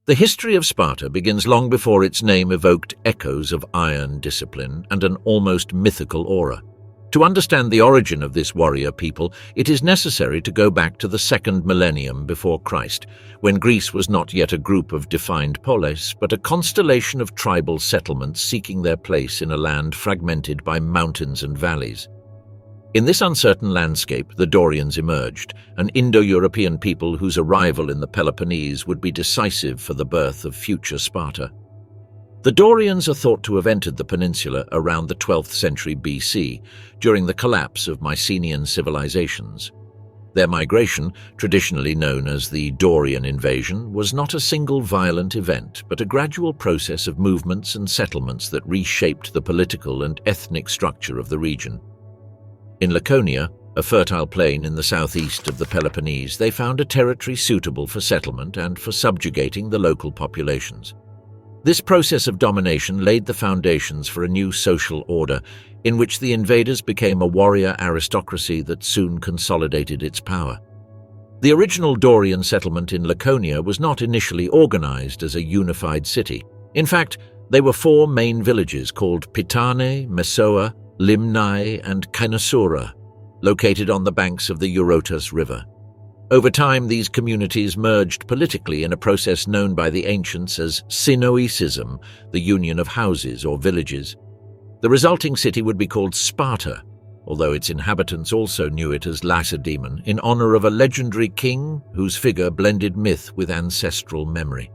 The history of Sparta begins long before its name evoked echoes of iron discipline and an almost mythical aura. To understand the origin of this warrior people, it is necessary to go back to the second millennium before Christ, when Greece was not yet a group of defined polis, but a constellation of tribal settlements seeking their place in a land fragmented by mountains and valleys. In this uncertain landscape, the Dorians emerged, an Indo-European people whose arrival in the Peloponnese would be decisive for the birth of future Sparta. The Dorians are thought to have entered the peninsula around the 12th century BC, during the collapse of Mycenaean civilizations. Their migration, traditionally known as the Dorian invasion, was not a single violent event, but a gradual process of movements and settlements that reshaped the political and ethnic structure of the region. In Laconia, a fertile plain in the southeast of the Peloponnese, they found a territory suitable for settlement and for subjugating the local populations. This process of domination laid the foundations for a new social order, in which the invaders became a warrior aristocracy that soon consolidated its power. The original Dorian settlement in Laconia was not initially organized as a unified city. In fact, they were four main villages called Pitane, Messoa, Limnae, and Cynosura, located on the banks of the Eurotas River. Over time, these communities merged politically in a process known by the ancients as synoecism, the union of houses or villages. The resulting city would be called Sparta, although its inhabitants also knew it as Lacedaemon, in honor of a legendary king whose figure blended myth with ancestral memory.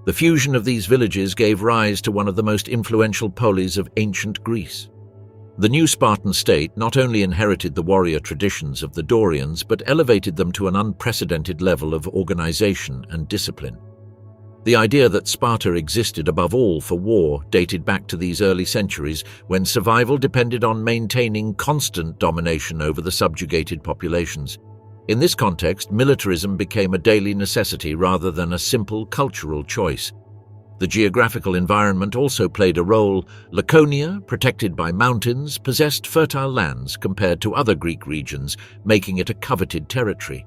The fusion of these villages gave rise to one of the most influential polis of ancient Greece. The new Spartan state not only inherited the warrior traditions of the Dorians, but elevated them to an unprecedented level of organization and discipline. The idea that Sparta existed above all for war dated back to these early centuries, when survival depended on maintaining constant domination over the subjugated populations. In this context, militarism became a daily necessity rather than a simple cultural choice. The geographical environment also played a role. Laconia, protected by mountains, possessed fertile lands compared to other Greek regions, making it a coveted territory.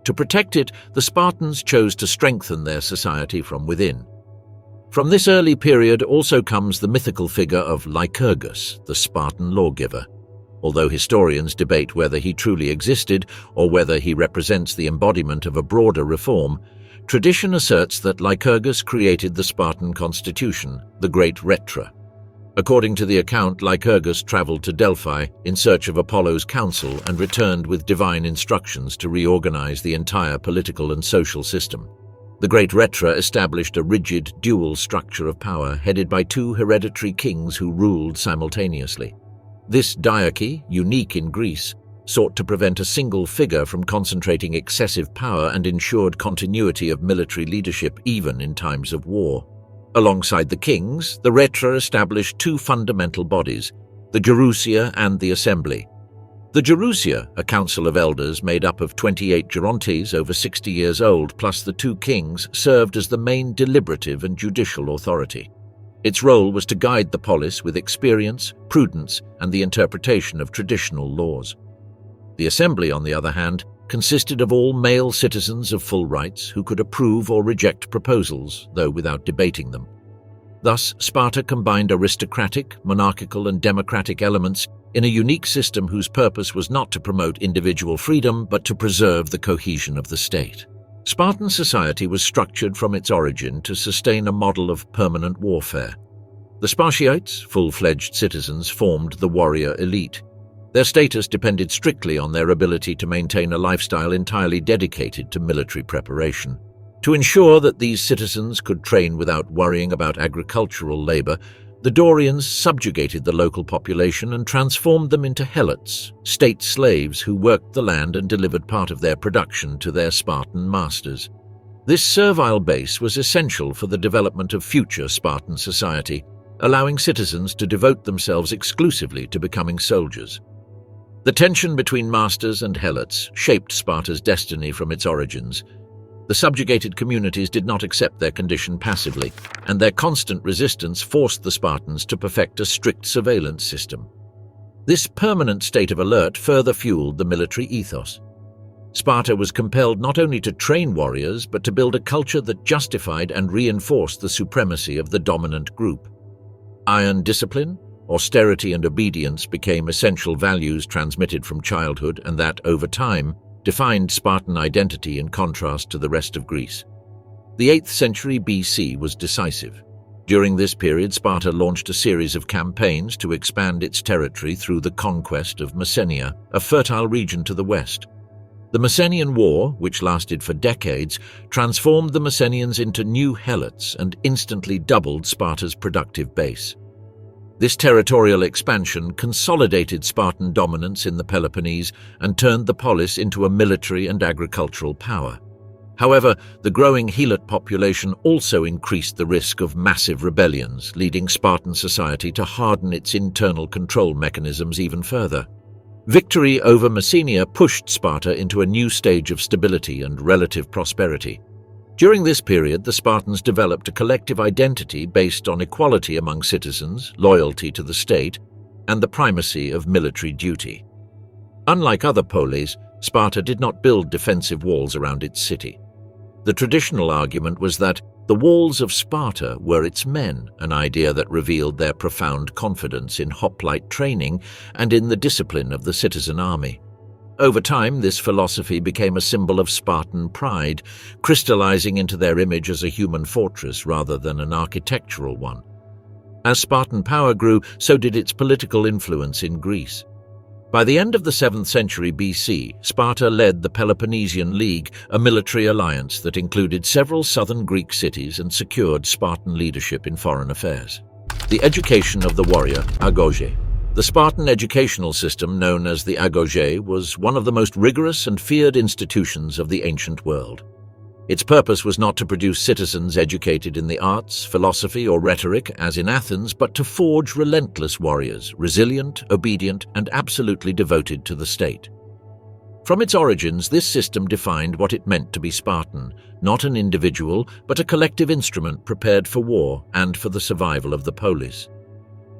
To protect it, the Spartans chose to strengthen their society from within. From this early period also comes the mythical figure of Lycurgus, the Spartan lawgiver. Although historians debate whether he truly existed or whether he represents the embodiment of a broader reform, tradition asserts that Lycurgus created the Spartan constitution, the Great Retra. According to the account, Lycurgus traveled to Delphi in search of Apollo's counsel and returned with divine instructions to reorganize the entire political and social system. The Great Retra established a rigid, dual structure of power headed by two hereditary kings who ruled simultaneously. This diarchy, unique in Greece, sought to prevent a single figure from concentrating excessive power and ensured continuity of military leadership even in times of war. Alongside the kings, the Retra established two fundamental bodies, the Gerousia and the Assembly. The Gerousia, a council of elders made up of 28 gerontes over 60 years old, plus the two kings, served as the main deliberative and judicial authority. Its role was to guide the polis with experience, prudence, and the interpretation of traditional laws. The Assembly, on the other hand, consisted of all male citizens of full rights who could approve or reject proposals, though without debating them. Thus, Sparta combined aristocratic, monarchical, and democratic elements in a unique system whose purpose was not to promote individual freedom, but to preserve the cohesion of the state. Spartan society was structured from its origin to sustain a model of permanent warfare. The Spartiates, full-fledged citizens, formed the warrior elite. Their status depended strictly on their ability to maintain a lifestyle entirely dedicated to military preparation. To ensure that these citizens could train without worrying about agricultural labor, the Dorians subjugated the local population and transformed them into helots, state slaves who worked the land and delivered part of their production to their Spartan masters. This servile base was essential for the development of future Spartan society, allowing citizens to devote themselves exclusively to becoming soldiers. The tension between masters and helots shaped Sparta's destiny from its origins. The subjugated communities did not accept their condition passively, and their constant resistance forced the Spartans to perfect a strict surveillance system. This permanent state of alert further fueled the military ethos. Sparta was compelled not only to train warriors, but to build a culture that justified and reinforced the supremacy of the dominant group. Iron discipline, austerity and obedience became essential values transmitted from childhood, and that, over time, defined Spartan identity in contrast to the rest of Greece. The 8th century BC was decisive. During this period, Sparta launched a series of campaigns to expand its territory through the conquest of Messenia, a fertile region to the west. The Messenian War, which lasted for decades, transformed the Messenians into new helots and instantly doubled Sparta's productive base. This territorial expansion consolidated Spartan dominance in the Peloponnese and turned the polis into a military and agricultural power. However, the growing helot population also increased the risk of massive rebellions, leading Spartan society to harden its internal control mechanisms even further. Victory over Messenia pushed Sparta into a new stage of stability and relative prosperity. During this period, the Spartans developed a collective identity based on equality among citizens, loyalty to the state, and the primacy of military duty. Unlike other polis, Sparta did not build defensive walls around its city. The traditional argument was that the walls of Sparta were its men, an idea that revealed their profound confidence in hoplite training and in the discipline of the citizen army. Over time, this philosophy became a symbol of Spartan pride, crystallizing into their image as a human fortress rather than an architectural one. As Spartan power grew, so did its political influence in Greece. By the end of the 7th century BC, Sparta led the Peloponnesian League, a military alliance that included several southern Greek cities and secured Spartan leadership in foreign affairs. The education of the warrior, agoge. The Spartan educational system, known as the agoge, was one of the most rigorous and feared institutions of the ancient world. Its purpose was not to produce citizens educated in the arts, philosophy, or rhetoric, as in Athens, but to forge relentless warriors, resilient, obedient, and absolutely devoted to the state. From its origins, this system defined what it meant to be Spartan, not an individual, but a collective instrument prepared for war and for the survival of the polis.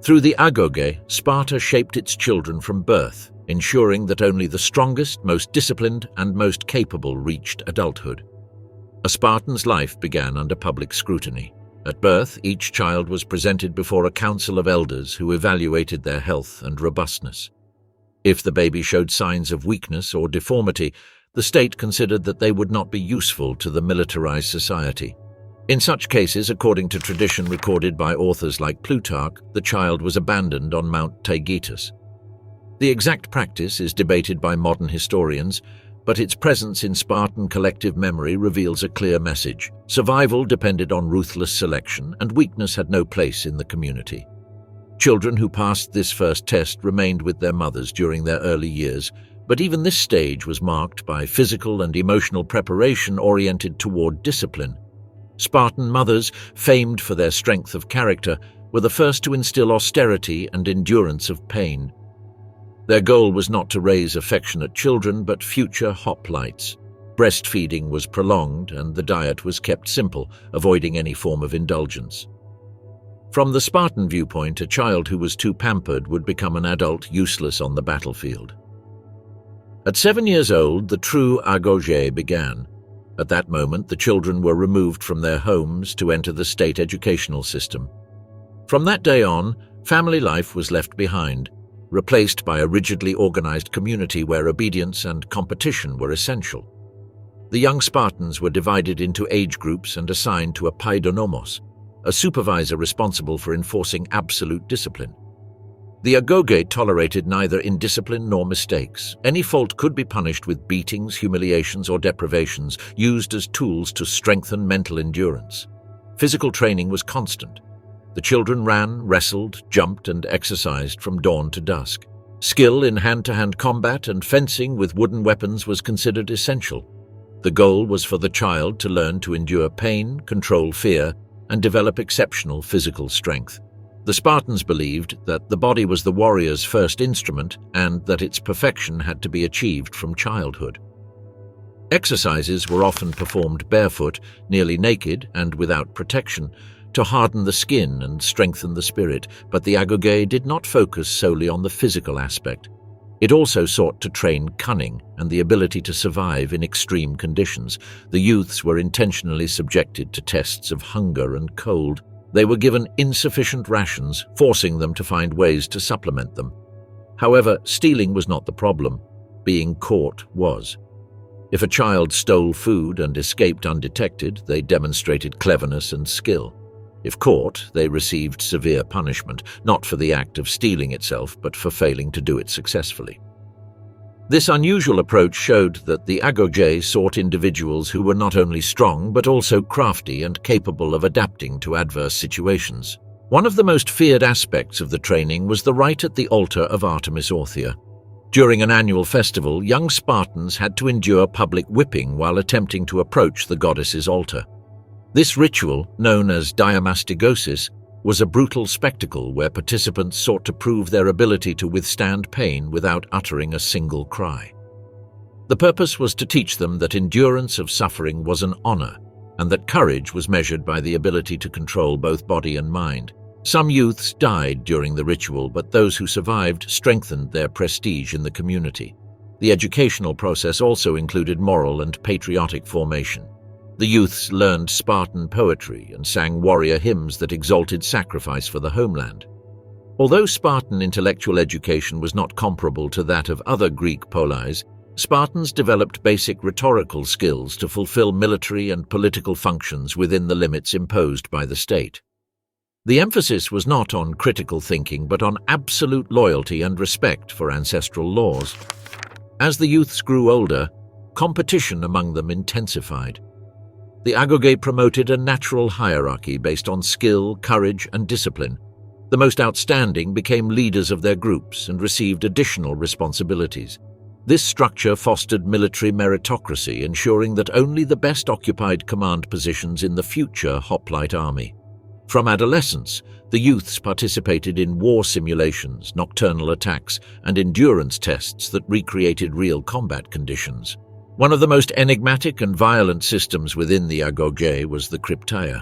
Through the agoge, Sparta shaped its children from birth, ensuring that only the strongest, most disciplined, and most capable reached adulthood. A Spartan's life began under public scrutiny. At birth, each child was presented before a council of elders who evaluated their health and robustness. If the baby showed signs of weakness or deformity, the state considered that they would not be useful to the militarized society. In such cases, according to tradition recorded by authors like Plutarch, the child was abandoned on Mount Taygetus. The exact practice is debated by modern historians, but its presence in Spartan collective memory reveals a clear message. Survival depended on ruthless selection, and weakness had no place in the community. Children who passed this first test remained with their mothers during their early years, but even this stage was marked by physical and emotional preparation oriented toward discipline. Spartan mothers, famed for their strength of character, were the first to instill austerity and endurance of pain. Their goal was not to raise affectionate children, but future hoplites. Breastfeeding was prolonged, and the diet was kept simple, avoiding any form of indulgence. From the Spartan viewpoint, a child who was too pampered would become an adult useless on the battlefield. At 7 years old, the true agoge began. At that moment, the children were removed from their homes to enter the state educational system. From that day on, family life was left behind, replaced by a rigidly organized community where obedience and competition were essential. The young Spartans were divided into age groups and assigned to a paidonomos, a supervisor responsible for enforcing absolute discipline. The agoge tolerated neither indiscipline nor mistakes. Any fault could be punished with beatings, humiliations, or deprivations, used as tools to strengthen mental endurance. Physical training was constant. The children ran, wrestled, jumped, and exercised from dawn to dusk. Skill in hand-to-hand combat and fencing with wooden weapons was considered essential. The goal was for the child to learn to endure pain, control fear, and develop exceptional physical strength. The Spartans believed that the body was the warrior's first instrument and that its perfection had to be achieved from childhood. Exercises were often performed barefoot, nearly naked, and without protection, to harden the skin and strengthen the spirit, but the agoge did not focus solely on the physical aspect. It also sought to train cunning and the ability to survive in extreme conditions. The youths were intentionally subjected to tests of hunger and cold. They were given insufficient rations, forcing them to find ways to supplement them. However, stealing was not the problem. Being caught was. If a child stole food and escaped undetected, they demonstrated cleverness and skill. If caught, they received severe punishment, not for the act of stealing itself, but for failing to do it successfully. This unusual approach showed that the agoge sought individuals who were not only strong but also crafty and capable of adapting to adverse situations. One of the most feared aspects of the training was the rite at the altar of Artemis Orthia. During an annual festival, young Spartans had to endure public whipping while attempting to approach the goddess's altar. This ritual, known as diamastigosis, was a brutal spectacle where participants sought to prove their ability to withstand pain without uttering a single cry. The purpose was to teach them that endurance of suffering was an honor, and that courage was measured by the ability to control both body and mind. Some youths died during the ritual, but those who survived strengthened their prestige in the community. The educational process also included moral and patriotic formation. The youths learned Spartan poetry and sang warrior hymns that exalted sacrifice for the homeland. Although Spartan intellectual education was not comparable to that of other Greek polis, Spartans developed basic rhetorical skills to fulfill military and political functions within the limits imposed by the state. The emphasis was not on critical thinking but on absolute loyalty and respect for ancestral laws. As the youths grew older, competition among them intensified. The agoge promoted a natural hierarchy based on skill, courage, and discipline. The most outstanding became leaders of their groups and received additional responsibilities. This structure fostered military meritocracy, ensuring that only the best occupied command positions in the future hoplite army. From adolescence, the youths participated in war simulations, nocturnal attacks, and endurance tests that recreated real combat conditions. One of the most enigmatic and violent systems within the agoge was the krypteia.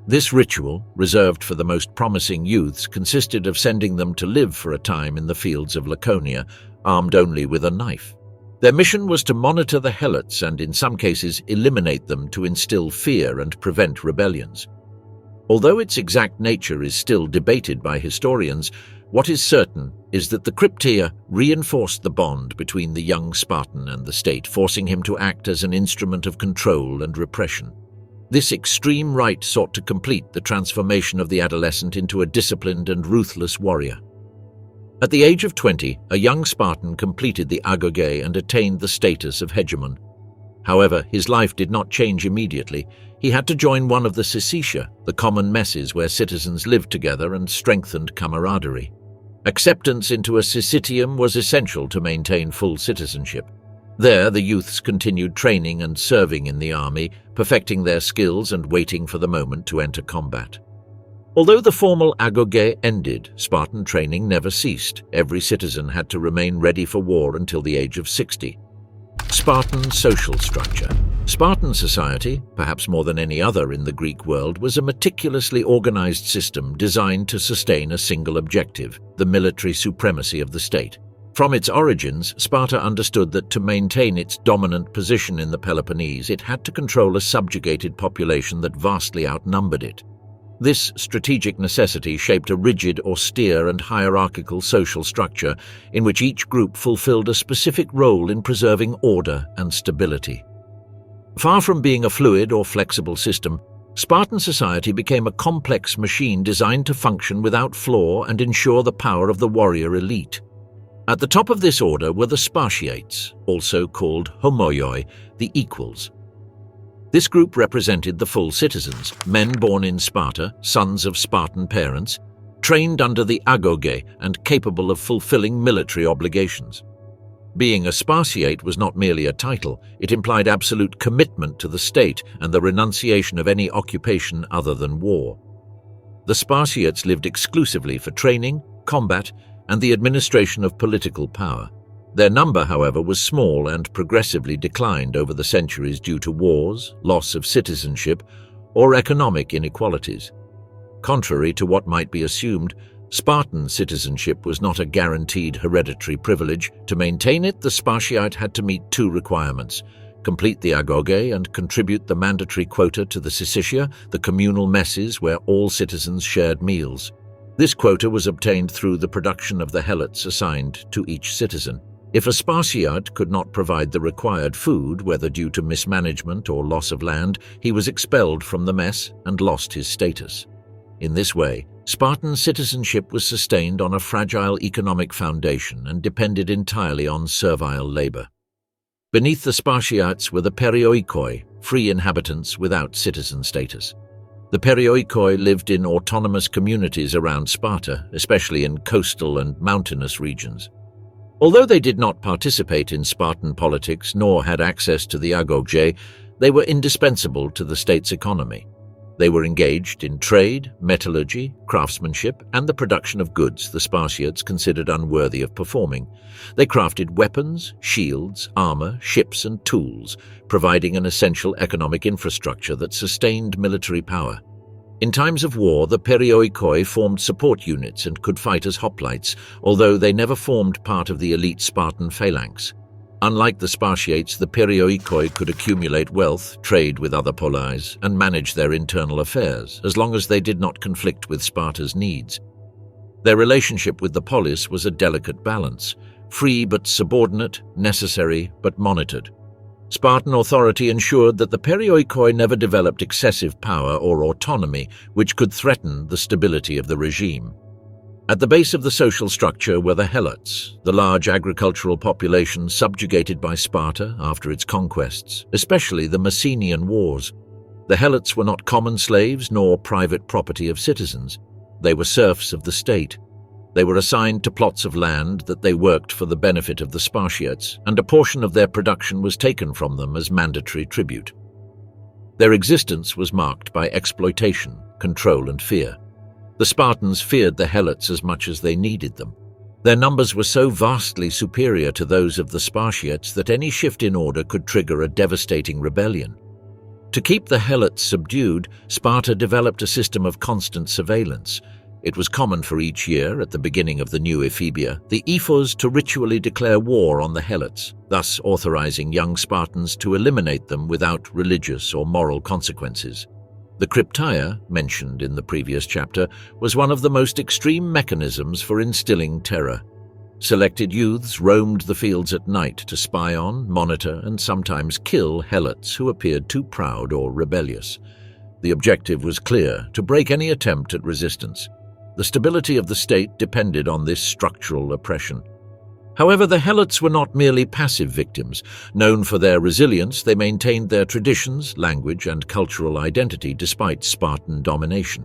This ritual, reserved for the most promising youths, consisted of sending them to live for a time in the fields of Laconia, armed only with a knife. Their mission was to monitor the helots and, in some cases, eliminate them to instill fear and prevent rebellions. Although its exact nature is still debated by historians, what is certain is that the krypteia reinforced the bond between the young Spartan and the state, forcing him to act as an instrument of control and repression. This extreme rite sought to complete the transformation of the adolescent into a disciplined and ruthless warrior. At the age of 20, a young Spartan completed the agoge and attained the status of hegemon. However, his life did not change immediately. He had to join one of the syssitia, the common messes where citizens lived together and strengthened camaraderie. Acceptance into a syssitium was essential to maintain full citizenship. There, the youths continued training and serving in the army, perfecting their skills and waiting for the moment to enter combat. Although the formal agoge ended, Spartan training never ceased. Every citizen had to remain ready for war until the age of 60. Spartan social structure. Spartan society, perhaps more than any other in the Greek world, was a meticulously organized system designed to sustain a single objective, the military supremacy of the state. From its origins, Sparta understood that to maintain its dominant position in the Peloponnese, it had to control a subjugated population that vastly outnumbered it. This strategic necessity shaped a rigid, austere, and hierarchical social structure in which each group fulfilled a specific role in preserving order and stability. Far from being a fluid or flexible system, Spartan society became a complex machine designed to function without flaw and ensure the power of the warrior elite. At the top of this order were the Spartiates, also called homoioi, the equals. This group represented the full citizens, men born in Sparta, sons of Spartan parents, trained under the agoge and capable of fulfilling military obligations. Being a Spartiate was not merely a title, it implied absolute commitment to the state and the renunciation of any occupation other than war. The Spartiates lived exclusively for training, combat, and the administration of political power. Their number, however, was small and progressively declined over the centuries due to wars, loss of citizenship, or economic inequalities. Contrary to what might be assumed, Spartan citizenship was not a guaranteed hereditary privilege. To maintain it, the Spartiate had to meet two requirements: complete the agoge and contribute the mandatory quota to the syssitia, the communal messes where all citizens shared meals. This quota was obtained through the production of the helots assigned to each citizen. If a Spartiate could not provide the required food, whether due to mismanagement or loss of land, he was expelled from the mess and lost his status. In this way, Spartan citizenship was sustained on a fragile economic foundation and depended entirely on servile labor. Beneath the Spartiates were the perioikoi, free inhabitants without citizen status. The perioikoi lived in autonomous communities around Sparta, especially in coastal and mountainous regions. Although they did not participate in Spartan politics nor had access to the agoge, they were indispensable to the state's economy. They were engaged in trade, metallurgy, craftsmanship, and the production of goods the Spartiates considered unworthy of performing. They crafted weapons, shields, armor, ships, and tools, providing an essential economic infrastructure that sustained military power. In times of war, the perioikoi formed support units and could fight as hoplites, although they never formed part of the elite Spartan phalanx. Unlike the Spartiates, the perioikoi could accumulate wealth, trade with other polis, and manage their internal affairs, as long as they did not conflict with Sparta's needs. Their relationship with the polis was a delicate balance, free but subordinate, necessary but monitored. Spartan authority ensured that the perioikoi never developed excessive power or autonomy, which could threaten the stability of the regime. At the base of the social structure were the helots, the large agricultural population subjugated by Sparta after its conquests, especially the Messenian Wars. The helots were not common slaves nor private property of citizens. They were serfs of the state. They were assigned to plots of land that they worked for the benefit of the Spartiates, and a portion of their production was taken from them as mandatory tribute. Their existence was marked by exploitation, control, and fear. The Spartans feared the helots as much as they needed them. Their numbers were so vastly superior to those of the Spartiates that any shift in order could trigger a devastating rebellion. To keep the helots subdued, Sparta developed a system of constant surveillance. It was common for each year, at the beginning of the new ephebia, the ephors to ritually declare war on the helots, thus authorizing young Spartans to eliminate them without religious or moral consequences. The crypteia, mentioned in the previous chapter, was one of the most extreme mechanisms for instilling terror. Selected youths roamed the fields at night to spy on, monitor, and sometimes kill helots who appeared too proud or rebellious. The objective was clear: to break any attempt at resistance. The stability of the state depended on this structural oppression. However, the helots were not merely passive victims. Known for their resilience, they maintained their traditions, language, and cultural identity despite Spartan domination.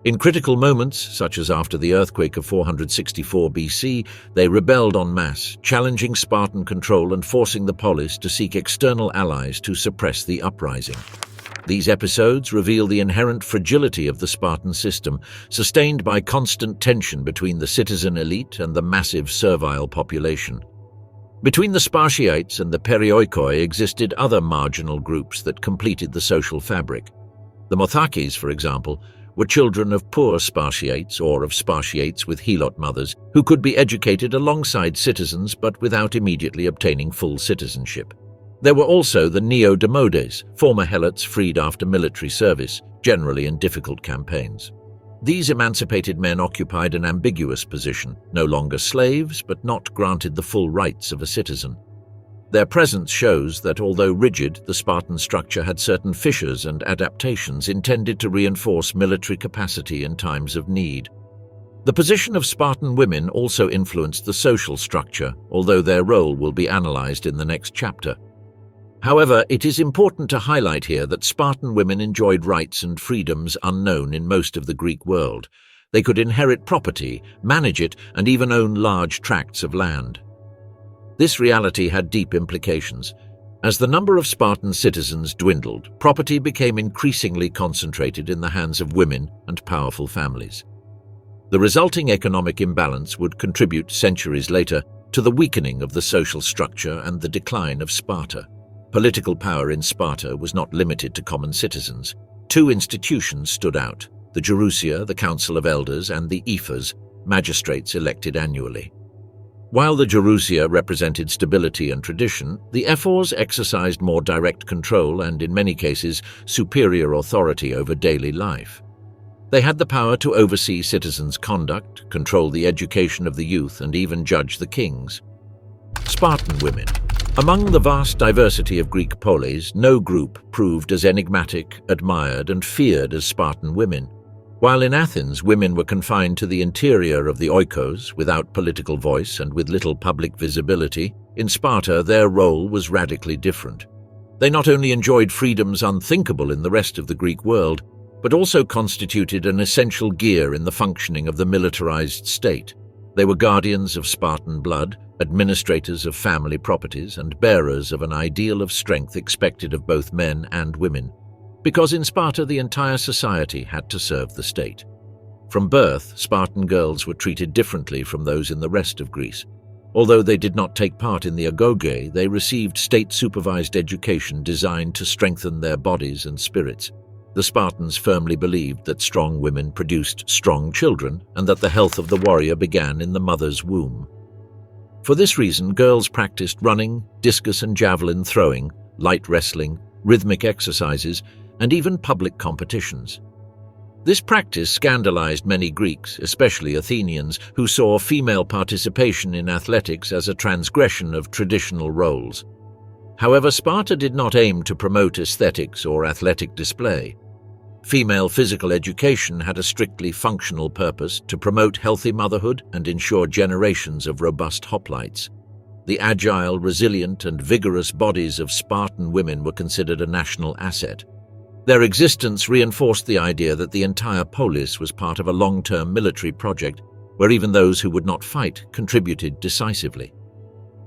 In critical moments, such as after the earthquake of 464 BC, they rebelled en masse, challenging Spartan control and forcing the polis to seek external allies to suppress the uprising. These episodes reveal the inherent fragility of the Spartan system, sustained by constant tension between the citizen elite and the massive servile population. Between the Spartiates and the perioikoi existed other marginal groups that completed the social fabric. The Mothakes, for example, were children of poor Spartiates or of Spartiates with helot mothers who could be educated alongside citizens but without immediately obtaining full citizenship. There were also the neo-demodes, former helots freed after military service, generally in difficult campaigns. These emancipated men occupied an ambiguous position, no longer slaves, but not granted the full rights of a citizen. Their presence shows that although rigid, the Spartan structure had certain fissures and adaptations intended to reinforce military capacity in times of need. The position of Spartan women also influenced the social structure, although their role will be analyzed in the next chapter. However, it is important to highlight here that Spartan women enjoyed rights and freedoms unknown in most of the Greek world. They could inherit property, manage it, and even own large tracts of land. This reality had deep implications. As the number of Spartan citizens dwindled, property became increasingly concentrated in the hands of women and powerful families. The resulting economic imbalance would contribute centuries later to the weakening of the social structure and the decline of Sparta. Political power in Sparta was not limited to common citizens. Two institutions stood out: the Gerousia, the Council of Elders, and the ephors, magistrates elected annually. While the Gerousia represented stability and tradition, the ephors exercised more direct control and, in many cases, superior authority over daily life. They had the power to oversee citizens' conduct, control the education of the youth, and even judge the kings. Spartan women. Among the vast diversity of Greek polis, no group proved as enigmatic, admired, and feared as Spartan women. While in Athens, women were confined to the interior of the oikos, without political voice and with little public visibility, in Sparta their role was radically different. They not only enjoyed freedoms unthinkable in the rest of the Greek world, but also constituted an essential gear in the functioning of the militarized state. They were guardians of Spartan blood, administrators of family properties, and bearers of an ideal of strength expected of both men and women. Because in Sparta the entire society had to serve the state. From birth, Spartan girls were treated differently from those in the rest of Greece. Although they did not take part in the agoge, they received state-supervised education designed to strengthen their bodies and spirits. The Spartans firmly believed that strong women produced strong children and that the health of the warrior began in the mother's womb. For this reason, girls practiced running, discus and javelin throwing, light wrestling, rhythmic exercises, and even public competitions. This practice scandalized many Greeks, especially Athenians, who saw female participation in athletics as a transgression of traditional roles. However, Sparta did not aim to promote aesthetics or athletic display. Female physical education had a strictly functional purpose to promote healthy motherhood and ensure generations of robust hoplites. The agile, resilient, and vigorous bodies of Spartan women were considered a national asset. Their existence reinforced the idea that the entire polis was part of a long-term military project where even those who would not fight contributed decisively.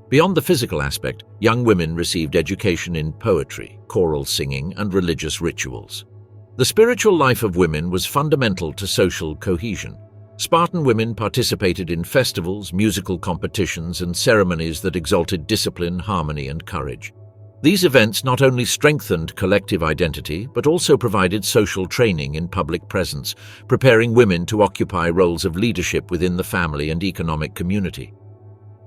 Beyond the physical aspect, young women received education in poetry, choral singing, and religious rituals. The spiritual life of women was fundamental to social cohesion. Spartan women participated in festivals, musical competitions, and ceremonies that exalted discipline, harmony, and courage. These events not only strengthened collective identity, but also provided social training in public presence, preparing women to occupy roles of leadership within the family and economic community.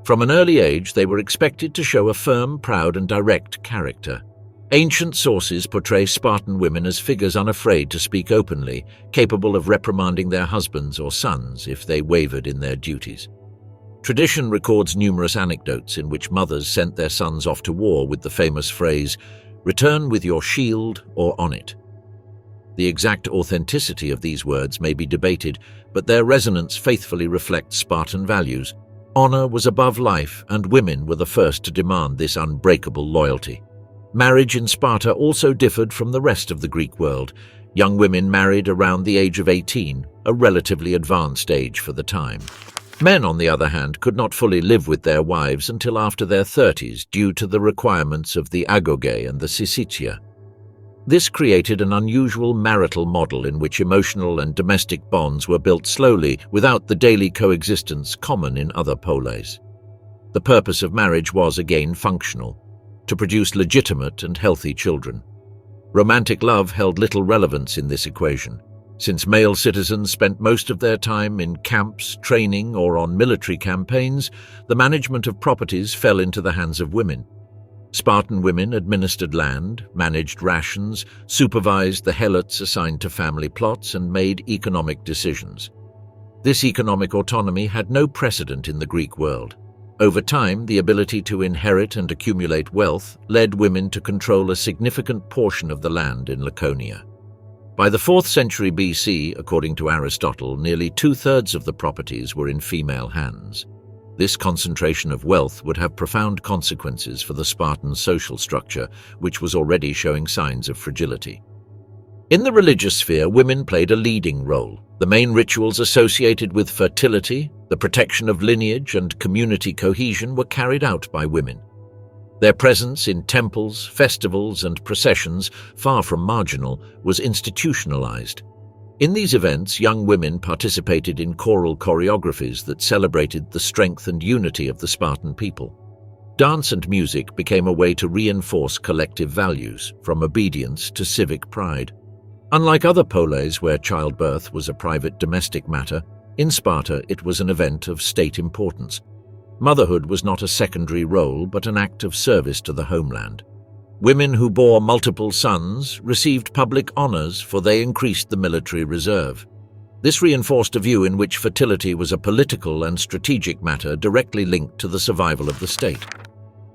From an early age, they were expected to show a firm, proud, and direct character. Ancient sources portray Spartan women as figures unafraid to speak openly, capable of reprimanding their husbands or sons if they wavered in their duties. Tradition records numerous anecdotes in which mothers sent their sons off to war with the famous phrase, "Return with your shield or on it." The exact authenticity of these words may be debated, but their resonance faithfully reflects Spartan values. Honor was above life, and women were the first to demand this unbreakable loyalty. Marriage in Sparta also differed from the rest of the Greek world. Young women married around the age of 18, a relatively advanced age for the time. Men, on the other hand, could not fully live with their wives until after their 30s due to the requirements of the agoge and the syssitia. This created an unusual marital model in which emotional and domestic bonds were built slowly without the daily coexistence common in other polis. The purpose of marriage was again functional, to produce legitimate and healthy children. Romantic love held little relevance in this equation. Since male citizens spent most of their time in camps, training, or on military campaigns, the management of properties fell into the hands of women. Spartan women administered land, managed rations, supervised the helots assigned to family plots, and made economic decisions. This economic autonomy had no precedent in the Greek world. Over time, the ability to inherit and accumulate wealth led women to control a significant portion of the land in Laconia. By the 4th century BC, according to Aristotle, nearly 2/3 of the properties were in female hands. This concentration of wealth would have profound consequences for the Spartan social structure, which was already showing signs of fragility. In the religious sphere, women played a leading role. The main rituals associated with fertility, the protection of lineage, and community cohesion were carried out by women. Their presence in temples, festivals, and processions, far from marginal, was institutionalized. In these events, young women participated in choral choreographies that celebrated the strength and unity of the Spartan people. Dance and music became a way to reinforce collective values, from obedience to civic pride. Unlike other poleis where childbirth was a private domestic matter, in Sparta it was an event of state importance. Motherhood was not a secondary role but an act of service to the homeland. Women who bore multiple sons received public honors, for they increased the military reserve. This reinforced a view in which fertility was a political and strategic matter directly linked to the survival of the state.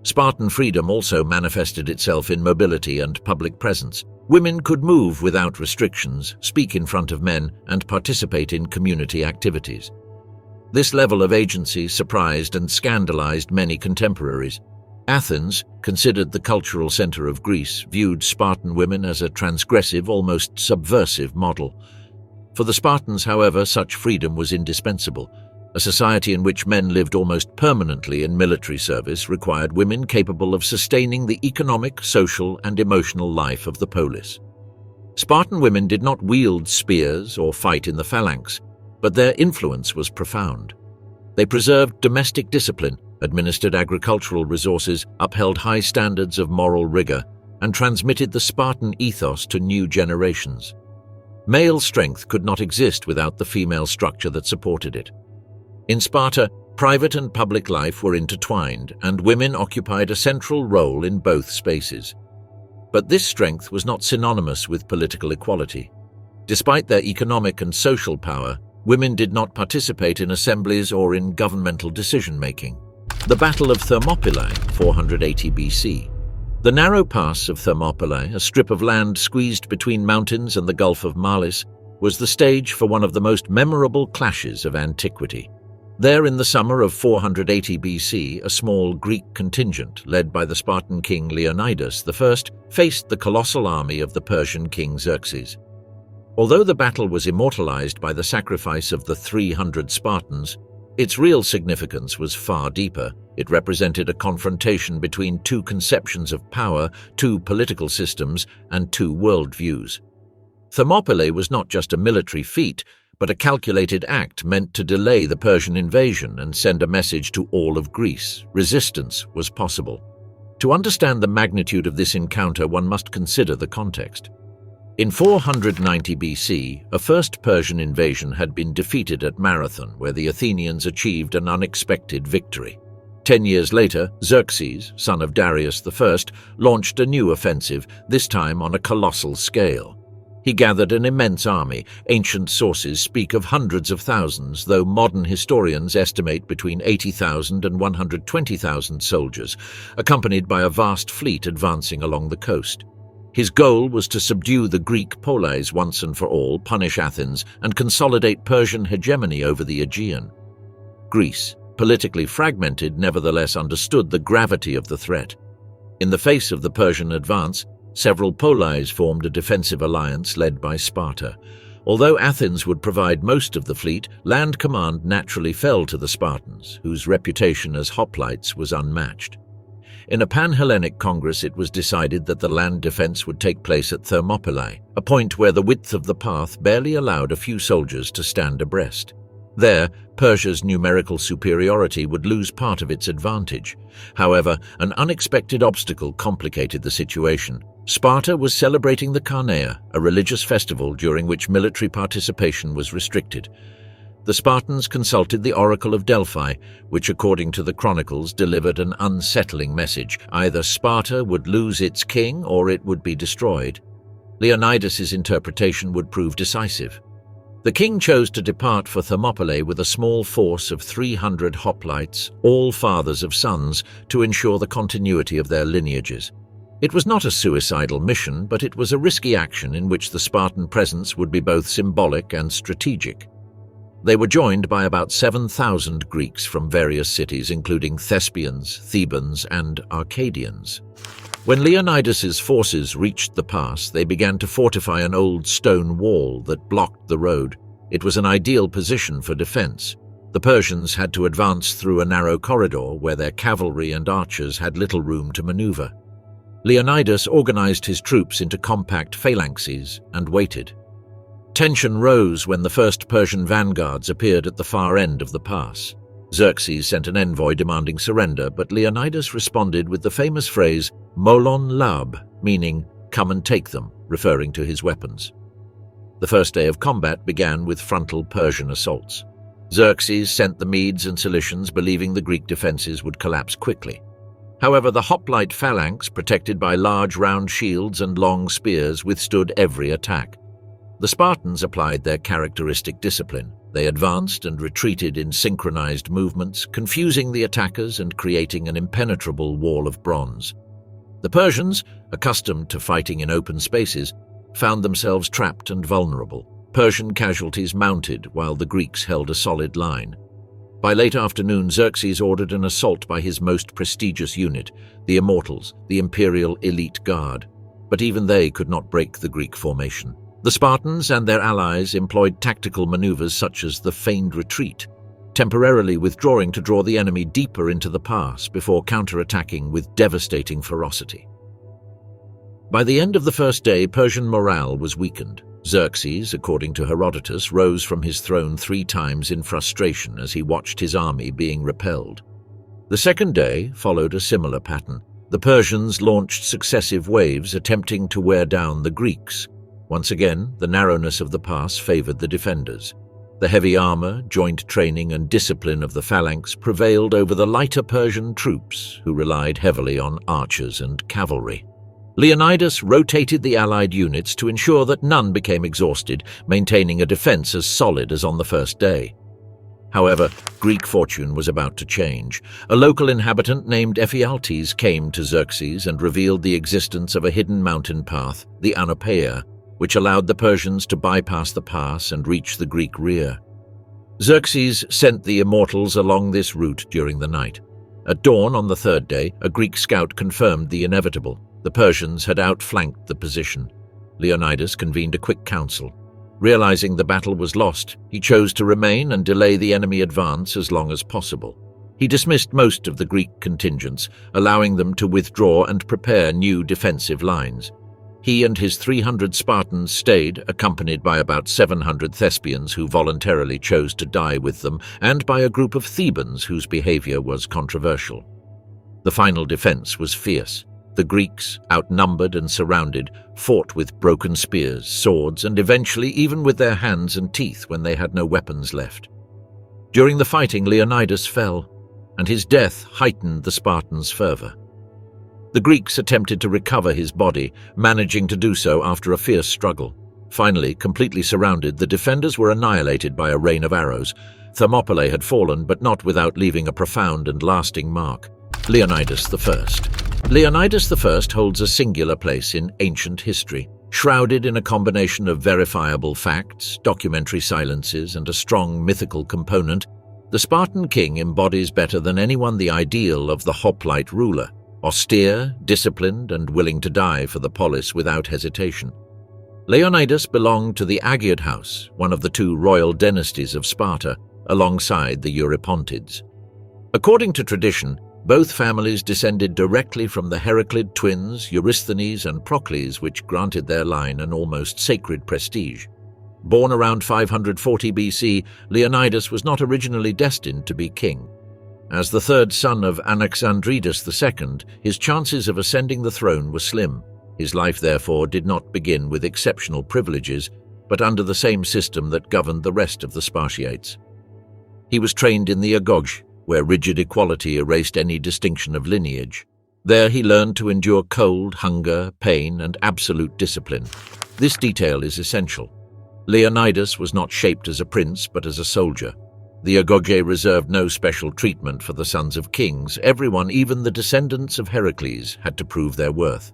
Spartan freedom also manifested itself in mobility and public presence. Women could move without restrictions, speak in front of men, and participate in community activities. This level of agency surprised and scandalized many contemporaries. Athens, considered the cultural center of Greece, viewed Spartan women as a transgressive, almost subversive model. For the Spartans, however, such freedom was indispensable. A society in which men lived almost permanently in military service required women capable of sustaining the economic, social, and emotional life of the polis. Spartan women did not wield spears or fight in the phalanx, but their influence was profound. They preserved domestic discipline, administered agricultural resources, upheld high standards of moral rigor, and transmitted the Spartan ethos to new generations. Male strength could not exist without the female structure that supported it. In Sparta, private and public life were intertwined, and women occupied a central role in both spaces. But this strength was not synonymous with political equality. Despite their economic and social power, women did not participate in assemblies or in governmental decision-making. The Battle of Thermopylae, 480 BC. The narrow pass of Thermopylae, a strip of land squeezed between mountains and the Gulf of Malis, was the stage for one of the most memorable clashes of antiquity. There, in the summer of 480 BC, a small Greek contingent, led by the Spartan king Leonidas I, faced the colossal army of the Persian king Xerxes. Although the battle was immortalized by the sacrifice of the 300 Spartans, its real significance was far deeper. It represented a confrontation between two conceptions of power, two political systems, and two worldviews. Thermopylae was not just a military feat, but a calculated act meant to delay the Persian invasion and send a message to all of Greece: resistance was possible. To understand the magnitude of this encounter, one must consider the context. In 490 BC, a first Persian invasion had been defeated at Marathon, where the Athenians achieved an unexpected victory. 10 years later, Xerxes, son of Darius I, launched a new offensive, this time on a colossal scale. He gathered an immense army. Ancient sources speak of hundreds of thousands, though modern historians estimate between 80,000 and 120,000 soldiers, accompanied by a vast fleet advancing along the coast. His goal was to subdue the Greek poleis once and for all, punish Athens, and consolidate Persian hegemony over the Aegean. Greece, politically fragmented, nevertheless understood the gravity of the threat. In the face of the Persian advance, several poleis formed a defensive alliance led by Sparta. Although Athens would provide most of the fleet, land command naturally fell to the Spartans, whose reputation as hoplites was unmatched. In a pan-Hellenic congress, it was decided that the land defense would take place at Thermopylae, a point where the width of the path barely allowed a few soldiers to stand abreast. There, Persia's numerical superiority would lose part of its advantage. However, an unexpected obstacle complicated the situation. Sparta was celebrating the Carneia, a religious festival during which military participation was restricted. The Spartans consulted the Oracle of Delphi, which, according to the chronicles, delivered an unsettling message. Either Sparta would lose its king or it would be destroyed. Leonidas's interpretation would prove decisive. The king chose to depart for Thermopylae with a small force of 300 hoplites, all fathers of sons, to ensure the continuity of their lineages. It was not a suicidal mission, but it was a risky action in which the Spartan presence would be both symbolic and strategic. They were joined by about 7,000 Greeks from various cities, including Thespians, Thebans, and Arcadians. When Leonidas's forces reached the pass, they began to fortify an old stone wall that blocked the road. It was an ideal position for defense. The Persians had to advance through a narrow corridor where their cavalry and archers had little room to maneuver. Leonidas organized his troops into compact phalanxes and waited. Tension rose when the first Persian vanguards appeared at the far end of the pass. Xerxes sent an envoy demanding surrender, but Leonidas responded with the famous phrase, "Molon lab," meaning, "come and take them," referring to his weapons. The first day of combat began with frontal Persian assaults. Xerxes sent the Medes and Cilicians believing the Greek defenses would collapse quickly. However, the hoplite phalanx, protected by large round shields and long spears, withstood every attack. The Spartans applied their characteristic discipline. They advanced and retreated in synchronized movements, confusing the attackers and creating an impenetrable wall of bronze. The Persians, accustomed to fighting in open spaces, found themselves trapped and vulnerable. Persian casualties mounted while the Greeks held a solid line. By late afternoon, Xerxes ordered an assault by his most prestigious unit, the Immortals, the Imperial Elite Guard. But even they could not break the Greek formation. The Spartans and their allies employed tactical maneuvers such as the feigned retreat, temporarily withdrawing to draw the enemy deeper into the pass before counterattacking with devastating ferocity. By the end of the first day, Persian morale was weakened. Xerxes, according to Herodotus, rose from his throne 3 times in frustration as he watched his army being repelled. The second day followed a similar pattern. The Persians launched successive waves, attempting to wear down the Greeks. Once again, the narrowness of the pass favored the defenders. The heavy armor, joint training, and discipline of the phalanx prevailed over the lighter Persian troops, who relied heavily on archers and cavalry. Leonidas rotated the allied units to ensure that none became exhausted, maintaining a defense as solid as on the first day. However, Greek fortune was about to change. A local inhabitant named Ephialtes came to Xerxes and revealed the existence of a hidden mountain path, the Anopeia, which allowed the Persians to bypass the pass and reach the Greek rear. Xerxes sent the Immortals along this route during the night. At dawn on the third day, a Greek scout confirmed the inevitable. The Persians had outflanked the position. Leonidas convened a quick council. Realizing the battle was lost, he chose to remain and delay the enemy advance as long as possible. He dismissed most of the Greek contingents, allowing them to withdraw and prepare new defensive lines. He and his 300 Spartans stayed, accompanied by about 700 Thespians who voluntarily chose to die with them, and by a group of Thebans whose behavior was controversial. The final defense was fierce. The Greeks, outnumbered and surrounded, fought with broken spears, swords, and eventually even with their hands and teeth when they had no weapons left. During the fighting, Leonidas fell, and his death heightened the Spartans' fervor. The Greeks attempted to recover his body, managing to do so after a fierce struggle. Finally, completely surrounded, the defenders were annihilated by a rain of arrows. Thermopylae had fallen, but not without leaving a profound and lasting mark. Leonidas I. Leonidas I holds a singular place in ancient history. Shrouded in a combination of verifiable facts, documentary silences, and a strong mythical component, the Spartan king embodies better than anyone the ideal of the hoplite ruler, austere, disciplined, and willing to die for the polis without hesitation. Leonidas belonged to the Ageid house, one of the 2 royal dynasties of Sparta, alongside the Eurypontids. According to tradition, both families descended directly from the Heraclid twins, Eurysthenes and Procles, which granted their line an almost sacred prestige. Born around 540 BC, Leonidas was not originally destined to be king. As the 3rd son of Anaxandridas II, his chances of ascending the throne were slim. His life, therefore, did not begin with exceptional privileges, but under the same system that governed the rest of the Spartiates. He was trained in the agoge, where rigid equality erased any distinction of lineage. There he learned to endure cold, hunger, pain, and absolute discipline. This detail is essential. Leonidas was not shaped as a prince, but as a soldier. The agoge reserved no special treatment for the sons of kings. Everyone, even the descendants of Heracles, had to prove their worth.